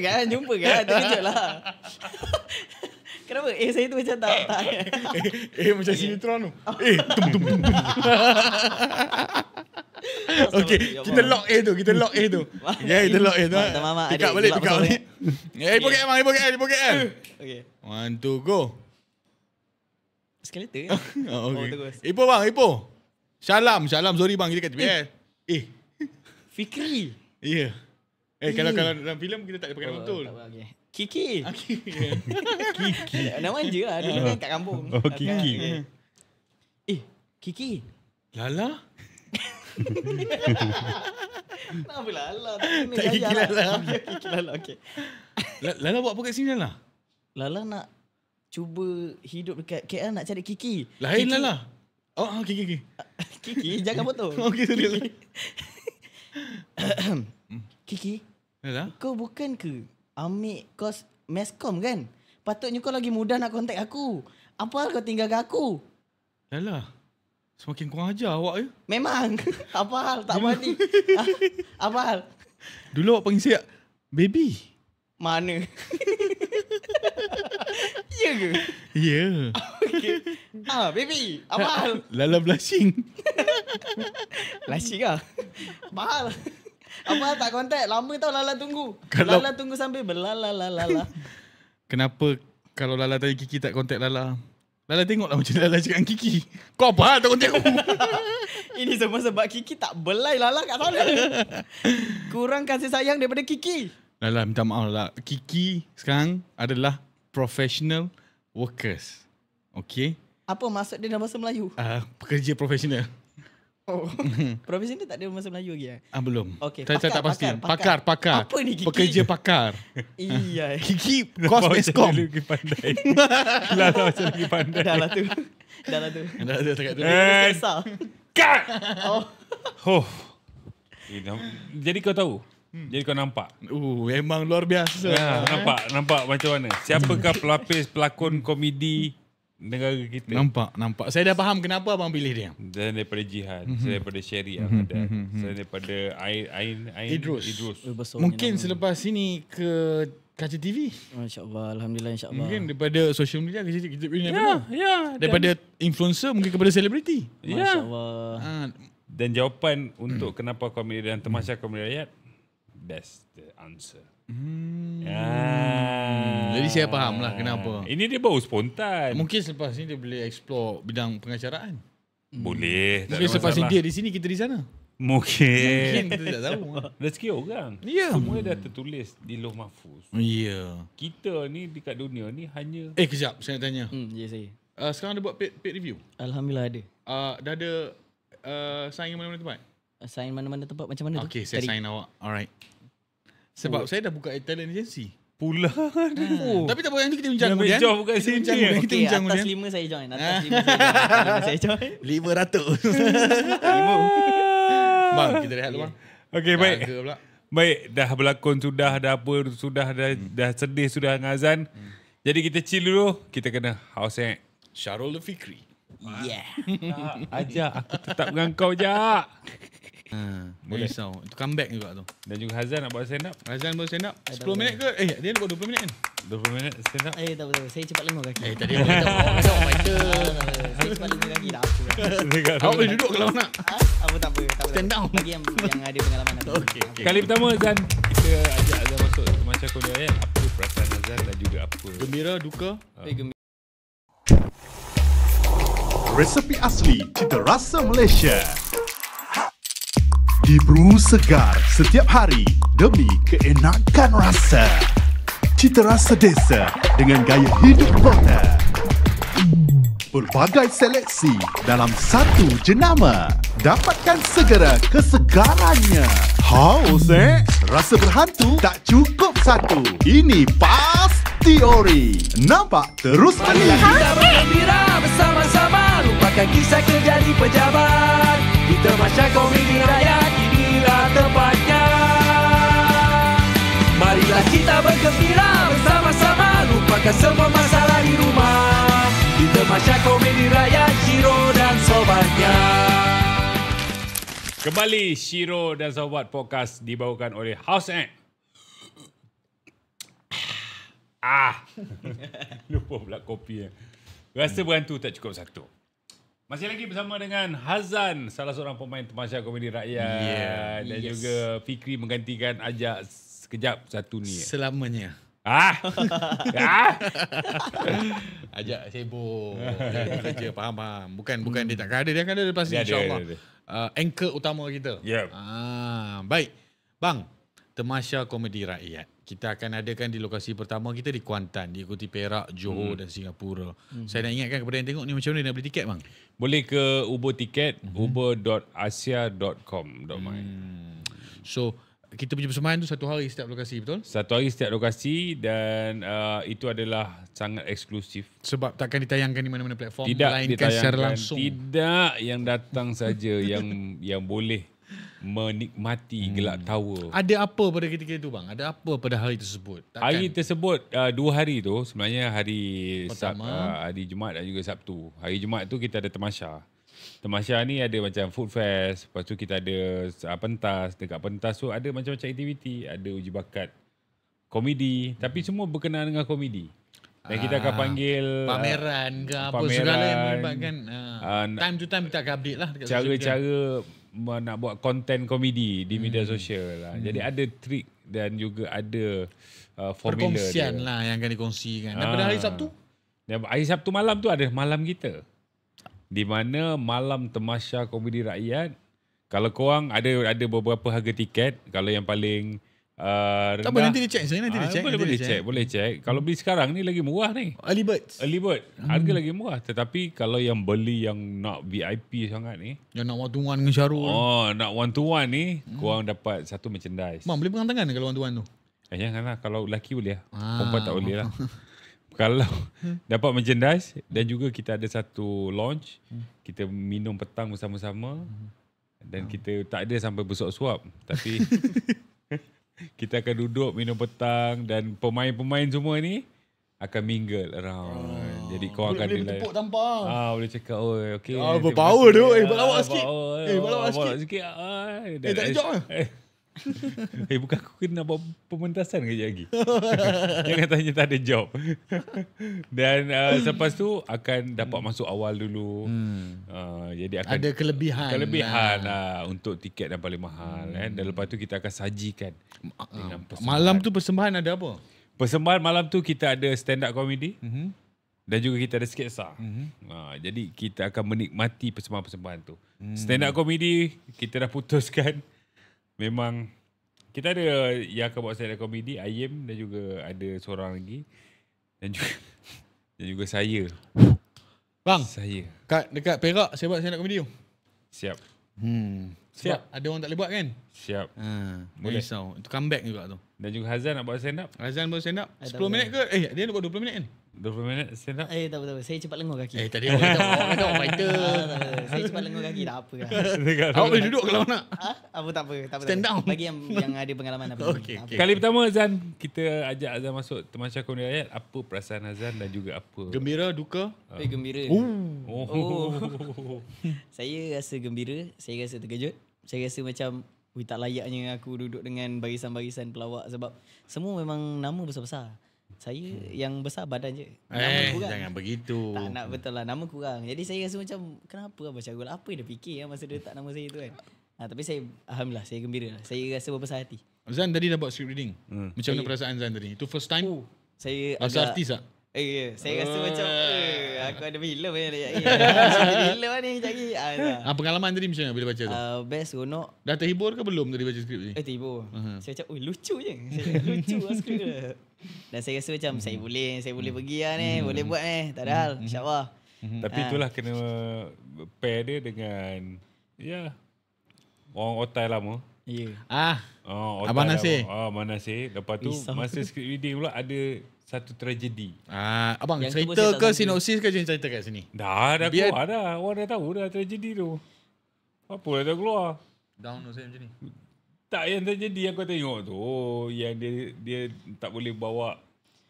kan? Jumpa kan? Terkejut lah. Kenapa? Saya tu macam tak. Macam sinetron tu. Tum. Okay, kita lock A tu. Kita lock A tu. Pick up balik. Ipoh KL. Okay. 1, 2, go. Eskalator kan? Okay. Ipoh bang, Ipoh. Syalam, sorry bang, kita kat TBS. Fikri. Ya. Kalau dalam filem kita tak ada pakai nama betul. Okay. Kiki. Kiki. Nama je lah. Dia kan kat kampung. Kiki. Kiki. Lala? Kenapa Lala? Tak Kiki Lala. Kiki Lala, okay. Lala buat apa kat sini Lala? Lala nak cuba hidup dekat KL nak cari Kiki. Lain Kiki, lah. Oh, okay. Kiki, jangan potong. Okay, sorry lah. Kiki, Yalah. kau bukan ke ambil kos Meskom kan? Patutnya kau lagi mudah nak kontak aku. Apa hal kau tinggalkan aku? Yalah. Semakin kurang ajar awak je. Memang. Apa hal? Tak balik. Apa hal? Dulu awak panggil saya baby. Mana? Ya ke? Ya. Okay. Baby. Apa hal? Lala blushing. Lasik lah. Apa hal? Apa hal tak kontak? Lama tau Lala tunggu. Kalau- Lala tunggu sampai berlala. Kenapa kalau Lala tanya Kiki tak kontak Lala? Lala tengoklah macam Lala cakap dengan Kiki. Kau apa hal tak kontak aku? Ini semua sebab Kiki tak belai Lala kat sana. Kurang kasih sayang daripada Kiki. Lala minta maaf lah. Kiki sekarang adalah professional workers. Okay? Apa maksud dia dalam bahasa Melayu? Pekerja profesional. Oh. Profesi ni tak ada bahasa Melayu lagi. Belum. Okey, Saya tak pasti. pakar. Pakar. Apa ni Kiki? Pekerja pakar. Iya. Kiki kos Meskom. Lagi pandai. Lala macam lagi pandai. Dah lah tu. Dah ada cakap tu. Kisah. Cut! Oh. Oh. Jadi kau tahu? Jadi kau nampak? Memang luar biasa. Nampak macam mana? Siapakah pelapis pelakon komedi negara kita? Nampak. Saya dah faham kenapa abang pilih dia. Saya daripada Jihan, saya daripada Syari Ahmad, saya daripada Ain Idrus. Besarnya Mungkin nama. selepas ini ke Kaca TV. Masya-Allah, alhamdulillah insya-Allah. Mungkin daripada social media kita punya Ya. daripada influencer mungkin kepada selebriti. Masya-Allah. Dan jawapan untuk kenapa komedi dan tamasya komedi rakyat, that's the answer. Jadi saya faham lah kenapa. Ini dia baru spontan. Mungkin selepas ni dia boleh explore bidang pengacaraan. Boleh. tak Mungkin ada selepas ni masalah. dia di sini, kita di sana. Mungkin. Kita tak tahu. Rezeki orang. Ya. Semua dah tertulis di Lauh Mahfuz. Ya. Kita ni dekat dunia ni hanya Kejap saya nak tanya. Ya saya. Sekarang ada buat paid review? Alhamdulillah ada. Dah ada sign mana-mana tempat? Sign mana-mana tempat macam mana tu? Okay, saya sign awak. Alright. Sebab saya dah buka talent agency. pula. Tapi tak apa, nanti kita bincang Jangan kemudian. jauh bukan Kita sini. bincang kemudian. Kita Okay, bincang atas kemudian. 5 saya join. Atas 5 saya join. 500. Bang, kita rehat dulu bang. Okey, baik. Jaga pula. Baik, dah berlakon sudah, dah apa sudah, dah sedih sudah dengan azan. Jadi kita chill dulu. Kita kena house act. Syarul Fikri. Yeah. Ajak, aku tetap dengan kau, Jak. Boleh risau. Itu comeback juga tu. Dan juga Hazan nak buat stand up. Razan baru stand up 10 minit ke? Dia nak buat 20 minit kan? 20 minit stand up. Tak betul. Saya cepat lengur kaki. Tadi awak kata fighter. Saya cepat lengur kaki dah apa. Awak boleh duduk kalau nak. Apa tak apa. Stand down. Bagi yang ada pengalaman. Okay. Kali pertama Azan, kita ajak Azan masuk macam kau ni ayat. Apa perasaan Azan dan juga apa Gembira, duka. Resepi asli Cita Rasa Malaysia. Diburu segar setiap hari demi keenakan rasa. Cita Rasa Desa dengan gaya hidup kota. Pelbagai seleksi dalam satu jenama. Dapatkan segera kesegarannya. Haus Rasa berhantu tak cukup satu. Ini pasti ori. Nampak terus anda. Kita bergembira bersama-sama, lupakan kisah kerja di pejabat. Kita masya komedi rakyat, inilah tempatnya. Marilah kita bergembira bersama-sama, lupakan semua masalah di rumah. Kita masya komedi rakyat, Shiro dan sobatnya. Kembali Shiro dan Sobat Podcast dibawakan oleh House Act. Lupa pula kopi. Rasa berhantu tak cukup satu. Masih lagi bersama dengan Hazan, salah seorang pemain tamasya komedi rakyat. Dan juga Fikri menggantikan ajak sekejap satu ni. Selamanya. Ajak sibuk. Kerja, faham. Bukan dia takkan ada. Dia akan ada lepas ni Dia ada, insyaAllah. dia Anchor utama kita. Yep. Baik. Bang, Tamasya Komedi Rakyat. Kita akan adakan di lokasi pertama kita di Kuantan. Diikuti Perak, Johor dan Singapura. Saya nak ingatkan kepada yang tengok ni macam mana nak beli tiket bang? Boleh ke Uber tiket, uber.asia.com.my. So, kita punya persembahan tu satu hari setiap lokasi, betul? Satu hari setiap lokasi dan itu adalah sangat eksklusif. Sebab takkan ditayangkan di mana-mana platform, Tidak melainkan secara ditayangkan, langsung. tidak yang datang saja yang boleh menikmati Gelak Tower. Ada apa pada ketika itu bang? Ada apa pada hari tersebut? Hari tersebut 2 hari tu sebenarnya hari Pertama. hari Jumaat dan juga Sabtu. Hari Jumaat tu kita ada Temasya. Temasya ni ada macam food fest, lepas tu kita ada pentas. Dekat pentas tu ada macam-macam aktiviti, ada uji bakat komedi, tapi semua berkenaan dengan komedi. Dan kita akan panggil pameran ke apa pameran, segala yang melibatkan time to time kita akan update lah dekat social media. cara-cara nak buat konten komedi di media sosial lah. Jadi ada trik dan juga ada formula perkongsian dia. lah yang akan dikongsikan. Dan pada hari Sabtu? Dan hari Sabtu malam tu ada malam kita. Di mana malam Temasya Komedi Rakyat. Kalau korang ada beberapa harga tiket. Kalau yang paling rendah. Tak apa, nanti dia check. Nanti dia check. Boleh check. Kalau beli sekarang ni lagi murah ni. Early birds. Early bird. Harga lagi murah. Tetapi kalau yang beli yang nak VIP sangat ni. Yang nak one to one dengan Syarul. Nak one to one ni. Korang dapat satu merchandise. Bang, boleh pegang tangan kalau one to one tu? Janganlah. Kalau lelaki boleh lah. Perempuan tak boleh lah. Kalau dapat merchandise dan juga kita ada satu launch, kita minum petang bersama-sama dan kita tak ada sampai bersuap-suap, tapi kita akan duduk minum petang dan pemain-pemain semua ni akan mingle around. Jadi kau akan boleh bertepuk tampar. boleh cakap okey. berpower tu. Buat lawak sikit. Buat lawak sikit. Tak ada job lah. Bukan aku kena buat pementasan kejap lagi. Jangan tanya tak ada job. Dan selepas tu akan dapat masuk awal dulu. Jadi akan ada kelebihan lah untuk tiket yang paling mahal. Dan lepas tu kita akan sajikan dengan persembahan. Malam tu persembahan ada apa? Persembahan malam tu kita ada stand up comedy. Dan juga kita ada sketsa. Jadi kita akan menikmati persembahan-persembahan tu. Stand up comedy kita dah putuskan. Memang kita ada yang akan buat stand up comedy, Ayim, dan juga ada seorang lagi dan juga saya. Bang, Saya. dekat Perak saya buat stand up comedy tu. Siap. Sebab ada orang tak boleh buat kan? Siap. Boleh risau. Itu comeback juga tu. Dan juga Hazan nak buat stand up. Azan buat stand up 10 tak minit ke? Dia nak buat 20 minit kan? 20 minit stand up. Tak apa. Saya cepat lengur kaki. Tadi orang kata orang fighter. Saya cepat lengur kaki tak apa lah. Awak boleh duduk kalau nak. Tak apa. Stand down. Bagi yang ada pengalaman apa. Okey, Tak apa. Kali pertama Hazan, kita ajak Hazan masuk Temasya Komedi Rakyat. Apa perasaan Hazan dan juga apa? Gembira, duka. Gembira. Oh. Saya rasa gembira, saya rasa terkejut. Saya rasa macam tak layaknya aku duduk dengan barisan-barisan pelawak sebab semua memang nama besar-besar. Saya yang besar badan je. Nama kurang. Jangan begitu. Tak nak betul lah, nama kurang. Jadi saya rasa macam kenapa Abang Syarul, apa dia fikir masa dia letak nama saya tu kan. Tapi saya alhamdulillah, saya gembira lah. Saya rasa berbesar hati. Zan tadi dah buat script reading. Macam mana perasaan Zan tadi? Itu first time? Saya Rasa agak artis tak? saya rasa macam aku ada filem filem ni lagi. Pengalaman tadi macam mana bila baca tu? Best seronok. Dah terhibur ke belum tadi baca skrip ni? Tiba. Saya macam lucu je. Saya lucu lah skrip dia. Dan saya rasa macam saya boleh pergi lah ni, boleh buat ni. Tak ada hal, insyaAllah. Tapi itulah kena pair dia dengan orang otai lama. Ya. Abang Nasir. Abang Nasir. Lepas tu Risau. masa script reading pula ada satu tragedi. Abang Yang tu pun cerita saya tak ke sangka. sinopsis ke jangan cerita kat sini? Dah Biar- keluar dah. Orang dah tahu dah tragedi tu. Apa dah keluar? Down saya macam ni. Tak, yang terjadi yang kau tengok tu. Yang dia tak boleh bawa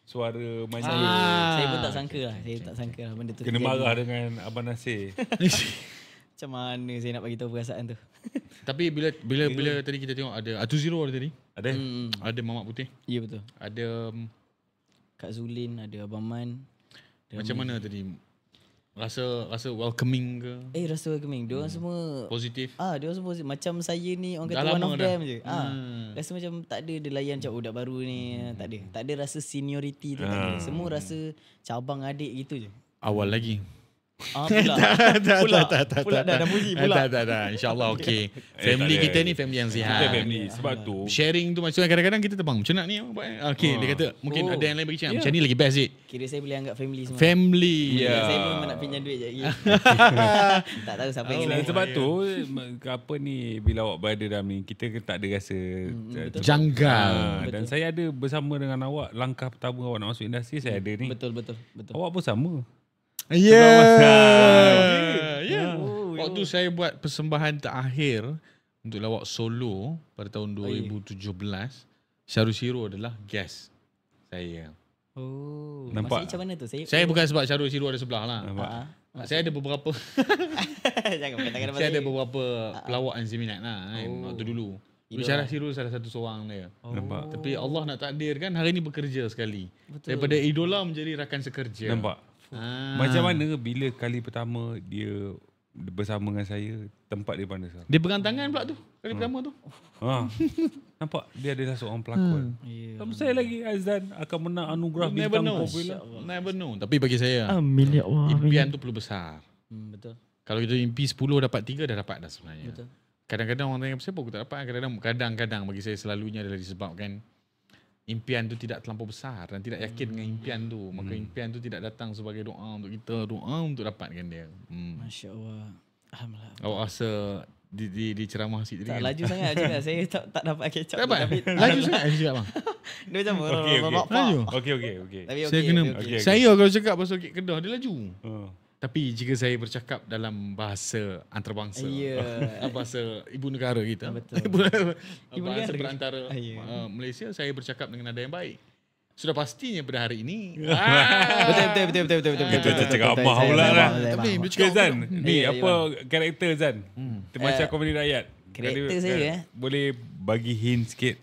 suara macam Saya pun tak sangka lah. Saya tak sangka lah benda tu kena terjadi. marah dengan Abang Nasir. Macam mana saya nak bagi tahu perasaan tu. Tapi bila tadi kita tengok ada Atu0 ada tadi. Ada? Ada Mamat Putih. Ya betul. Ada Kak Zulin, ada Abang Man. macam mana tadi? Rasa welcoming ke? Rasa welcoming. Diorang semua Positif? diorang semua positif. Macam saya ni orang Dah kata one lama of dah. them je. Rasa macam tak ada dia layan macam budak baru ni. Tak ada. Tak ada rasa seniority tu. Tak ada. Semua rasa macam abang adik gitu je. Awal lagi. Pula dah puji pula. Tak. InsyaAllah okey. Family tak ada. kita ni family yang Kita sihat. family. Sebab tu Sharing tu maksudnya kadang-kadang kita terbang. Macam nak ni buat. Okey, dia kata mungkin ada yang lain bagi cakap. Macam ni lagi best Zik. Kira saya boleh anggap family semua. Family. Ya. Saya pun nak pinjam duit je lagi. Tak tahu siapa yang kena. sebab tu apa ni bila awak berada dalam ni kita tak ada rasa Janggal. dan saya ada bersama dengan awak langkah pertama awak nak masuk industri saya ada ni. Betul. Awak pun sama. Ya. Oh, Waktu saya buat persembahan terakhir untuk lawak solo pada tahun 2017, Syarul Shiro adalah guest saya. Oh, Nampak? maksudnya macam mana tu? Saya bukan sebab Syarul Shiro ada sebelah lah. Nampak? Saya ada beberapa Jangan katakan apa saya ada beberapa pelawak yang saya minat lah kan, waktu dulu. Idola. Syarul Shiro salah satu seorang dia. Nampak? Tapi Allah nak takdirkan hari ni bekerja sekali. Daripada idola menjadi rakan sekerja. Nampak? Macam mana bila kali pertama dia bersama dengan saya, tempat dia mana sekarang? Dia pegang tangan pula tu kali pertama tu. Nampak? Dia adalah seorang pelakon. Sama saya lagi Azan akan menang anugerah Never bintang know. popular. Never know. Tapi bagi saya, Amin ya Allah. impian tu perlu besar. Betul. Kalau kita impi 10 dapat 3 dah dapat dah sebenarnya. Betul. Kadang-kadang orang tanya siapa aku tak dapat. Kadang-kadang bagi saya selalunya adalah disebabkan impian tu tidak terlampau besar dan tidak yakin dengan impian tu. Maka impian tu tidak datang sebagai doa untuk kita, doa untuk dapatkan dia. Masya Allah. Alhamdulillah. Awak rasa di ceramah sikit tadi Tak kan? laju sangat juga. Saya tak dapat catch up. Tak dapat? Tapi Laju sangat saya cakap bang. dia macam Okey. Laju. Okey. Tapi Saya kena okey. saya kalau cakap pasal kek Kedah dia laju. Oh. Tapi jika saya bercakap dalam bahasa antarabangsa, bahasa ibu negara kita, Betul. bahasa negara. perantara Ya. Malaysia, saya bercakap dengan nada yang baik. Sudah pastinya pada hari ini. Betul. Kita cakap ramah pula lah. Tapi dia Okay cakap Zan, ni Ya, apa karakter Zan? Temasya Komedi Rakyat. karakter Kali- saya, Boleh bagi hint sikit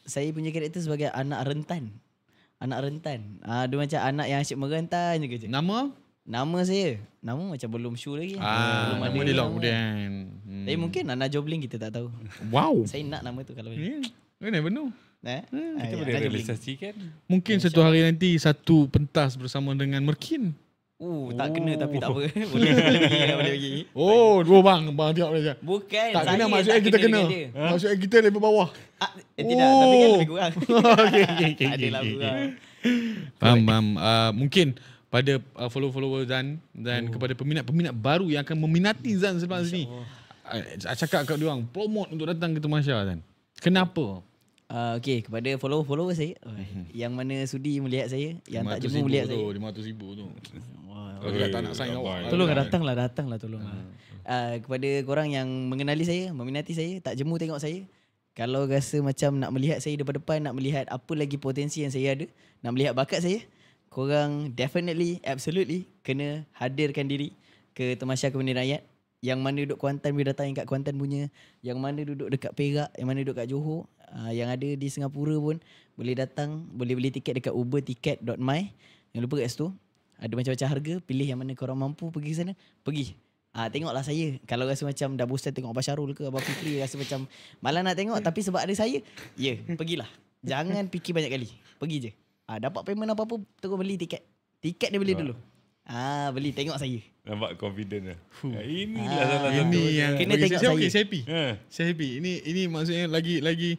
Saya punya karakter sebagai anak rentan. Dia macam anak yang asyik merentan je. Nama Nama macam belum sure lagi. nama belum dia lah nama. kemudian. Tapi mungkin Nana Jobling kita tak tahu. Wow. Saya nak nama tu kalau boleh. You never know. Kita boleh Nana Jobling. realisasikan. Mungkin satu hari nanti satu pentas bersama dengan Merkin. Tak kena tapi tak apa. boleh bagi. Oh, dua bang tengok dia. Bukan. Tak saya kena maksudnya kita kena. dengan dia. Maksudnya kita level bawah. Tidak, tapi kan lebih kurang. Okay. Tak adalah kurang. Faham. Mungkin pada follower-follower Zan dan kepada peminat-peminat baru yang akan meminati Zan selepas ni. Cakap kat dia orang promote untuk datang ke Temasya Zan. Kenapa? Okay, kepada follower saya yang mana sudi melihat saya, yang tak jemu melihat saya. 500,000 tu. Kalau kita tak nak sign awak. Tolong datanglah tolong. Kepada korang yang mengenali saya, meminati saya, tak jemu tengok saya, kalau rasa macam nak melihat saya depan-depan, nak melihat apa lagi potensi yang saya ada, nak melihat bakat saya, korang absolutely kena hadirkan diri ke Temasya Komedi Rakyat. Yang mana duduk Kuantan boleh datang kat Kuantan punya, yang mana duduk dekat Perak, yang mana duduk kat Johor, yang ada di Singapura pun boleh datang, boleh beli tiket dekat uberticket.my. Jangan lupa kat situ ada macam-macam harga, pilih yang mana korang mampu pergi sana, pergi. Tengoklah saya. Kalau rasa macam dah bosan tengok Abang Syarul ke Abang Fikri, rasa macam malah nak tengok tapi sebab ada saya, pergilah. Jangan fikir banyak kali. Pergi je. Dapat payment apa-apa, terus beli tiket. Tiket dia beli dulu. Beli, tengok saya. Nampak confident lah. Inilah salah satu. Ini yang Kena bagi tengok saya. saya. Okay, saya happy. Saya happy. Ini maksudnya lagi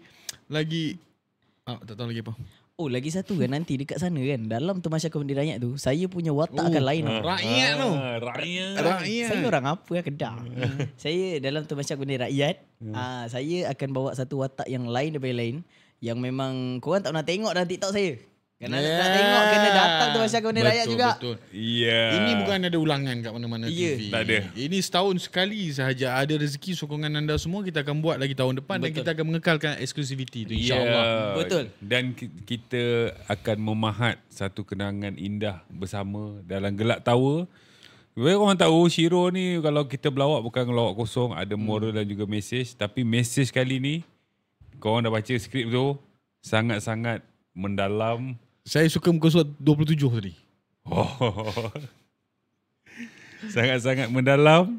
tak tahu lagi apa. Lagi satu kan nanti dekat sana kan, dalam Temasya Komedi Rakyat tu, saya punya watak akan lain. Rakyat tu. Rakyat. Saya orang apa ya, Kedah. Saya dalam Temasya Komedi Rakyat, saya akan bawa satu watak yang lain daripada lain, yang memang korang tak pernah tengok dalam TikTok saya. Kena nak tengok, kena datang Temasya Komedi Rakyat juga. Betul. Ya. Ini bukan ada ulangan kat mana-mana TV. Tak ada. Ini setahun sekali sahaja. Ada rezeki sokongan anda semua. Kita akan buat lagi tahun depan. Dan kita akan mengekalkan eksklusiviti tu, insyaAllah. Betul. Dan kita akan memahat satu kenangan indah bersama dalam gelak tawa. Orang tahu Shiro ni kalau kita berlawak bukan ngelawak kosong, ada moral dan juga mesej. Tapi mesej kali ni, korang dah baca skrip tu, sangat-sangat mendalam. Saya suka muka surat 27 tadi. Sangat-sangat mendalam.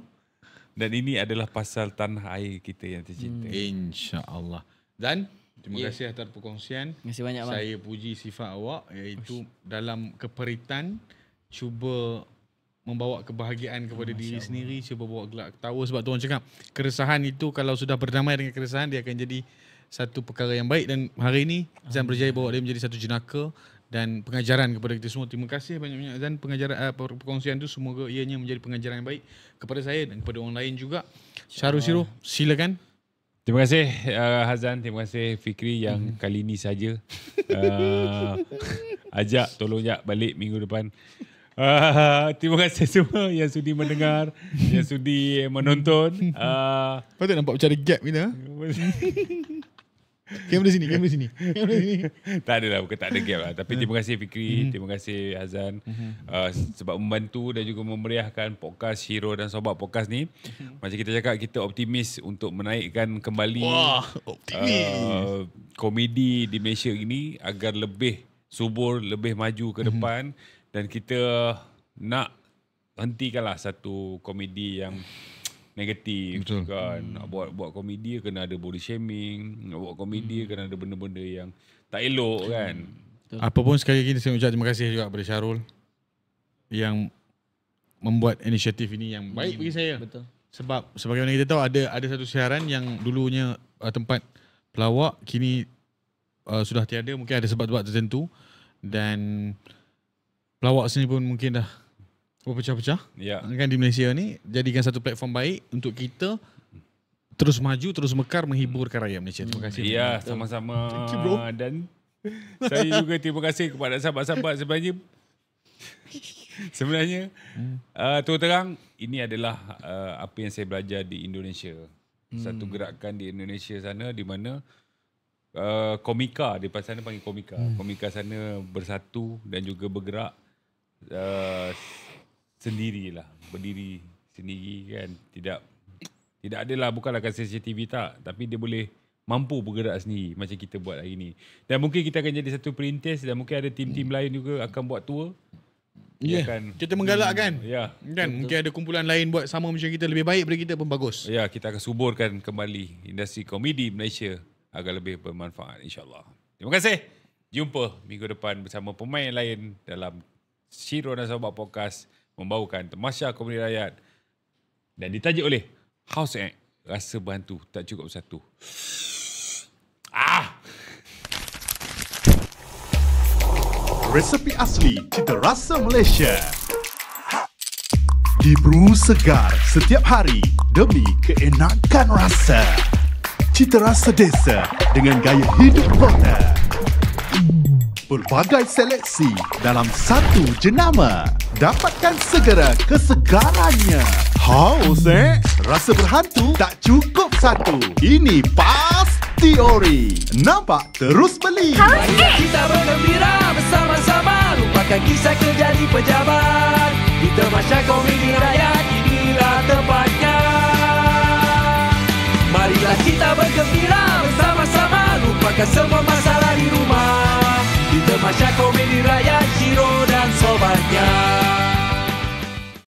Dan ini adalah pasal tanah air kita yang tercinta. InsyaAllah. Dan terima kasih atas perkongsian. Terima kasih banyak, bang. Saya puji sifat awak, iaitu dalam keperitan cuba membawa kebahagiaan kepada diri sendiri, cuba bawa gelak ketawa. Sebab tu orang cakap keresahan itu kalau sudah berdamai dengan keresahan, dia akan jadi satu perkara yang baik. Dan hari ini Azan berjaya bawa dia menjadi satu jenaka dan pengajaran kepada kita semua. Terima kasih banyak-banyak Azan, pengajaran perkongsian tu semoga ianya menjadi pengajaran yang baik kepada saya dan kepada orang lain juga. Syarul Syirah, silakan. Terima kasih Hazan, terima kasih Fikri yang kali ni saja ajak tolong jak balik minggu depan. Terima kasih semua yang sudi mendengar, yang sudi menonton. Patut nampak macam ada gap kita. Kamera sini. Tak adalah, bukan tak ada gap lah. Tapi terima kasih Fikri, terima kasih Hazan sebab membantu dan juga memeriahkan podcast Hero dan Sobat Podcast ni. Macam kita cakap, kita optimis untuk menaikkan kembali komedi di Malaysia ini agar lebih subur, lebih maju ke depan. Dan kita nak hentikanlah satu komedi yang negatif. Betul. Kan. Nak buat komedi kena ada body shaming, nak buat komedi kena ada benda-benda yang tak elok kan. Apapun sekali lagi saya ucap terima kasih juga kepada Syarul yang membuat inisiatif ini yang baik bagi saya. Betul. Sebab sebagaimana kita tahu ada satu siaran yang dulunya tempat pelawak kini sudah tiada, mungkin ada sebab-sebab tertentu dan pelawak sini pun mungkin dah berpecah-pecah kan di Malaysia ni. Jadikan satu platform baik untuk kita terus maju, terus mekar menghiburkan rakyat Malaysia. Terima kasih. Ya, sama-sama. Thank you, bro. Dan saya juga terima kasih kepada sahabat-sahabat sebenarnya terus terang ini adalah apa yang saya belajar di Indonesia. Satu gerakan di Indonesia sana di mana komika, di sana panggil komika. Komika sana bersatu dan juga bergerak sendirilah, berdiri sendiri kan. Tidak adalah, bukanlah kasih CCTV tak, tapi dia boleh mampu bergerak sendiri macam kita buat hari ni. Dan mungkin kita akan jadi satu perintis dan mungkin ada tim-tim lain juga akan buat tour. Kita menggalakkan. Kan, mungkin ada kumpulan lain buat sama macam kita, lebih baik daripada kita pun bagus. Ya, kita akan suburkan kembali industri komedi Malaysia agar lebih bermanfaat, insyaAllah. Terima kasih. Jumpa minggu depan bersama pemain lain dalam Syirah dan Sobat Podcast membawakan Tamasya Komedi Rakyat dan ditajuk oleh House Act. Rasa berhantu tak cukup satu. Resepi asli cita rasa Malaysia. Diburu segar setiap hari demi keenakan rasa. Cita rasa desa dengan gaya hidup kota. Pelbagai seleksi dalam satu jenama. Dapatkan segera kesegarannya. Haus Rasa berhantu tak cukup satu. Ini pasti ori. Nampak terus beli. Mari kita bergembira bersama-sama. Lupakan kisah kejadi pejabat.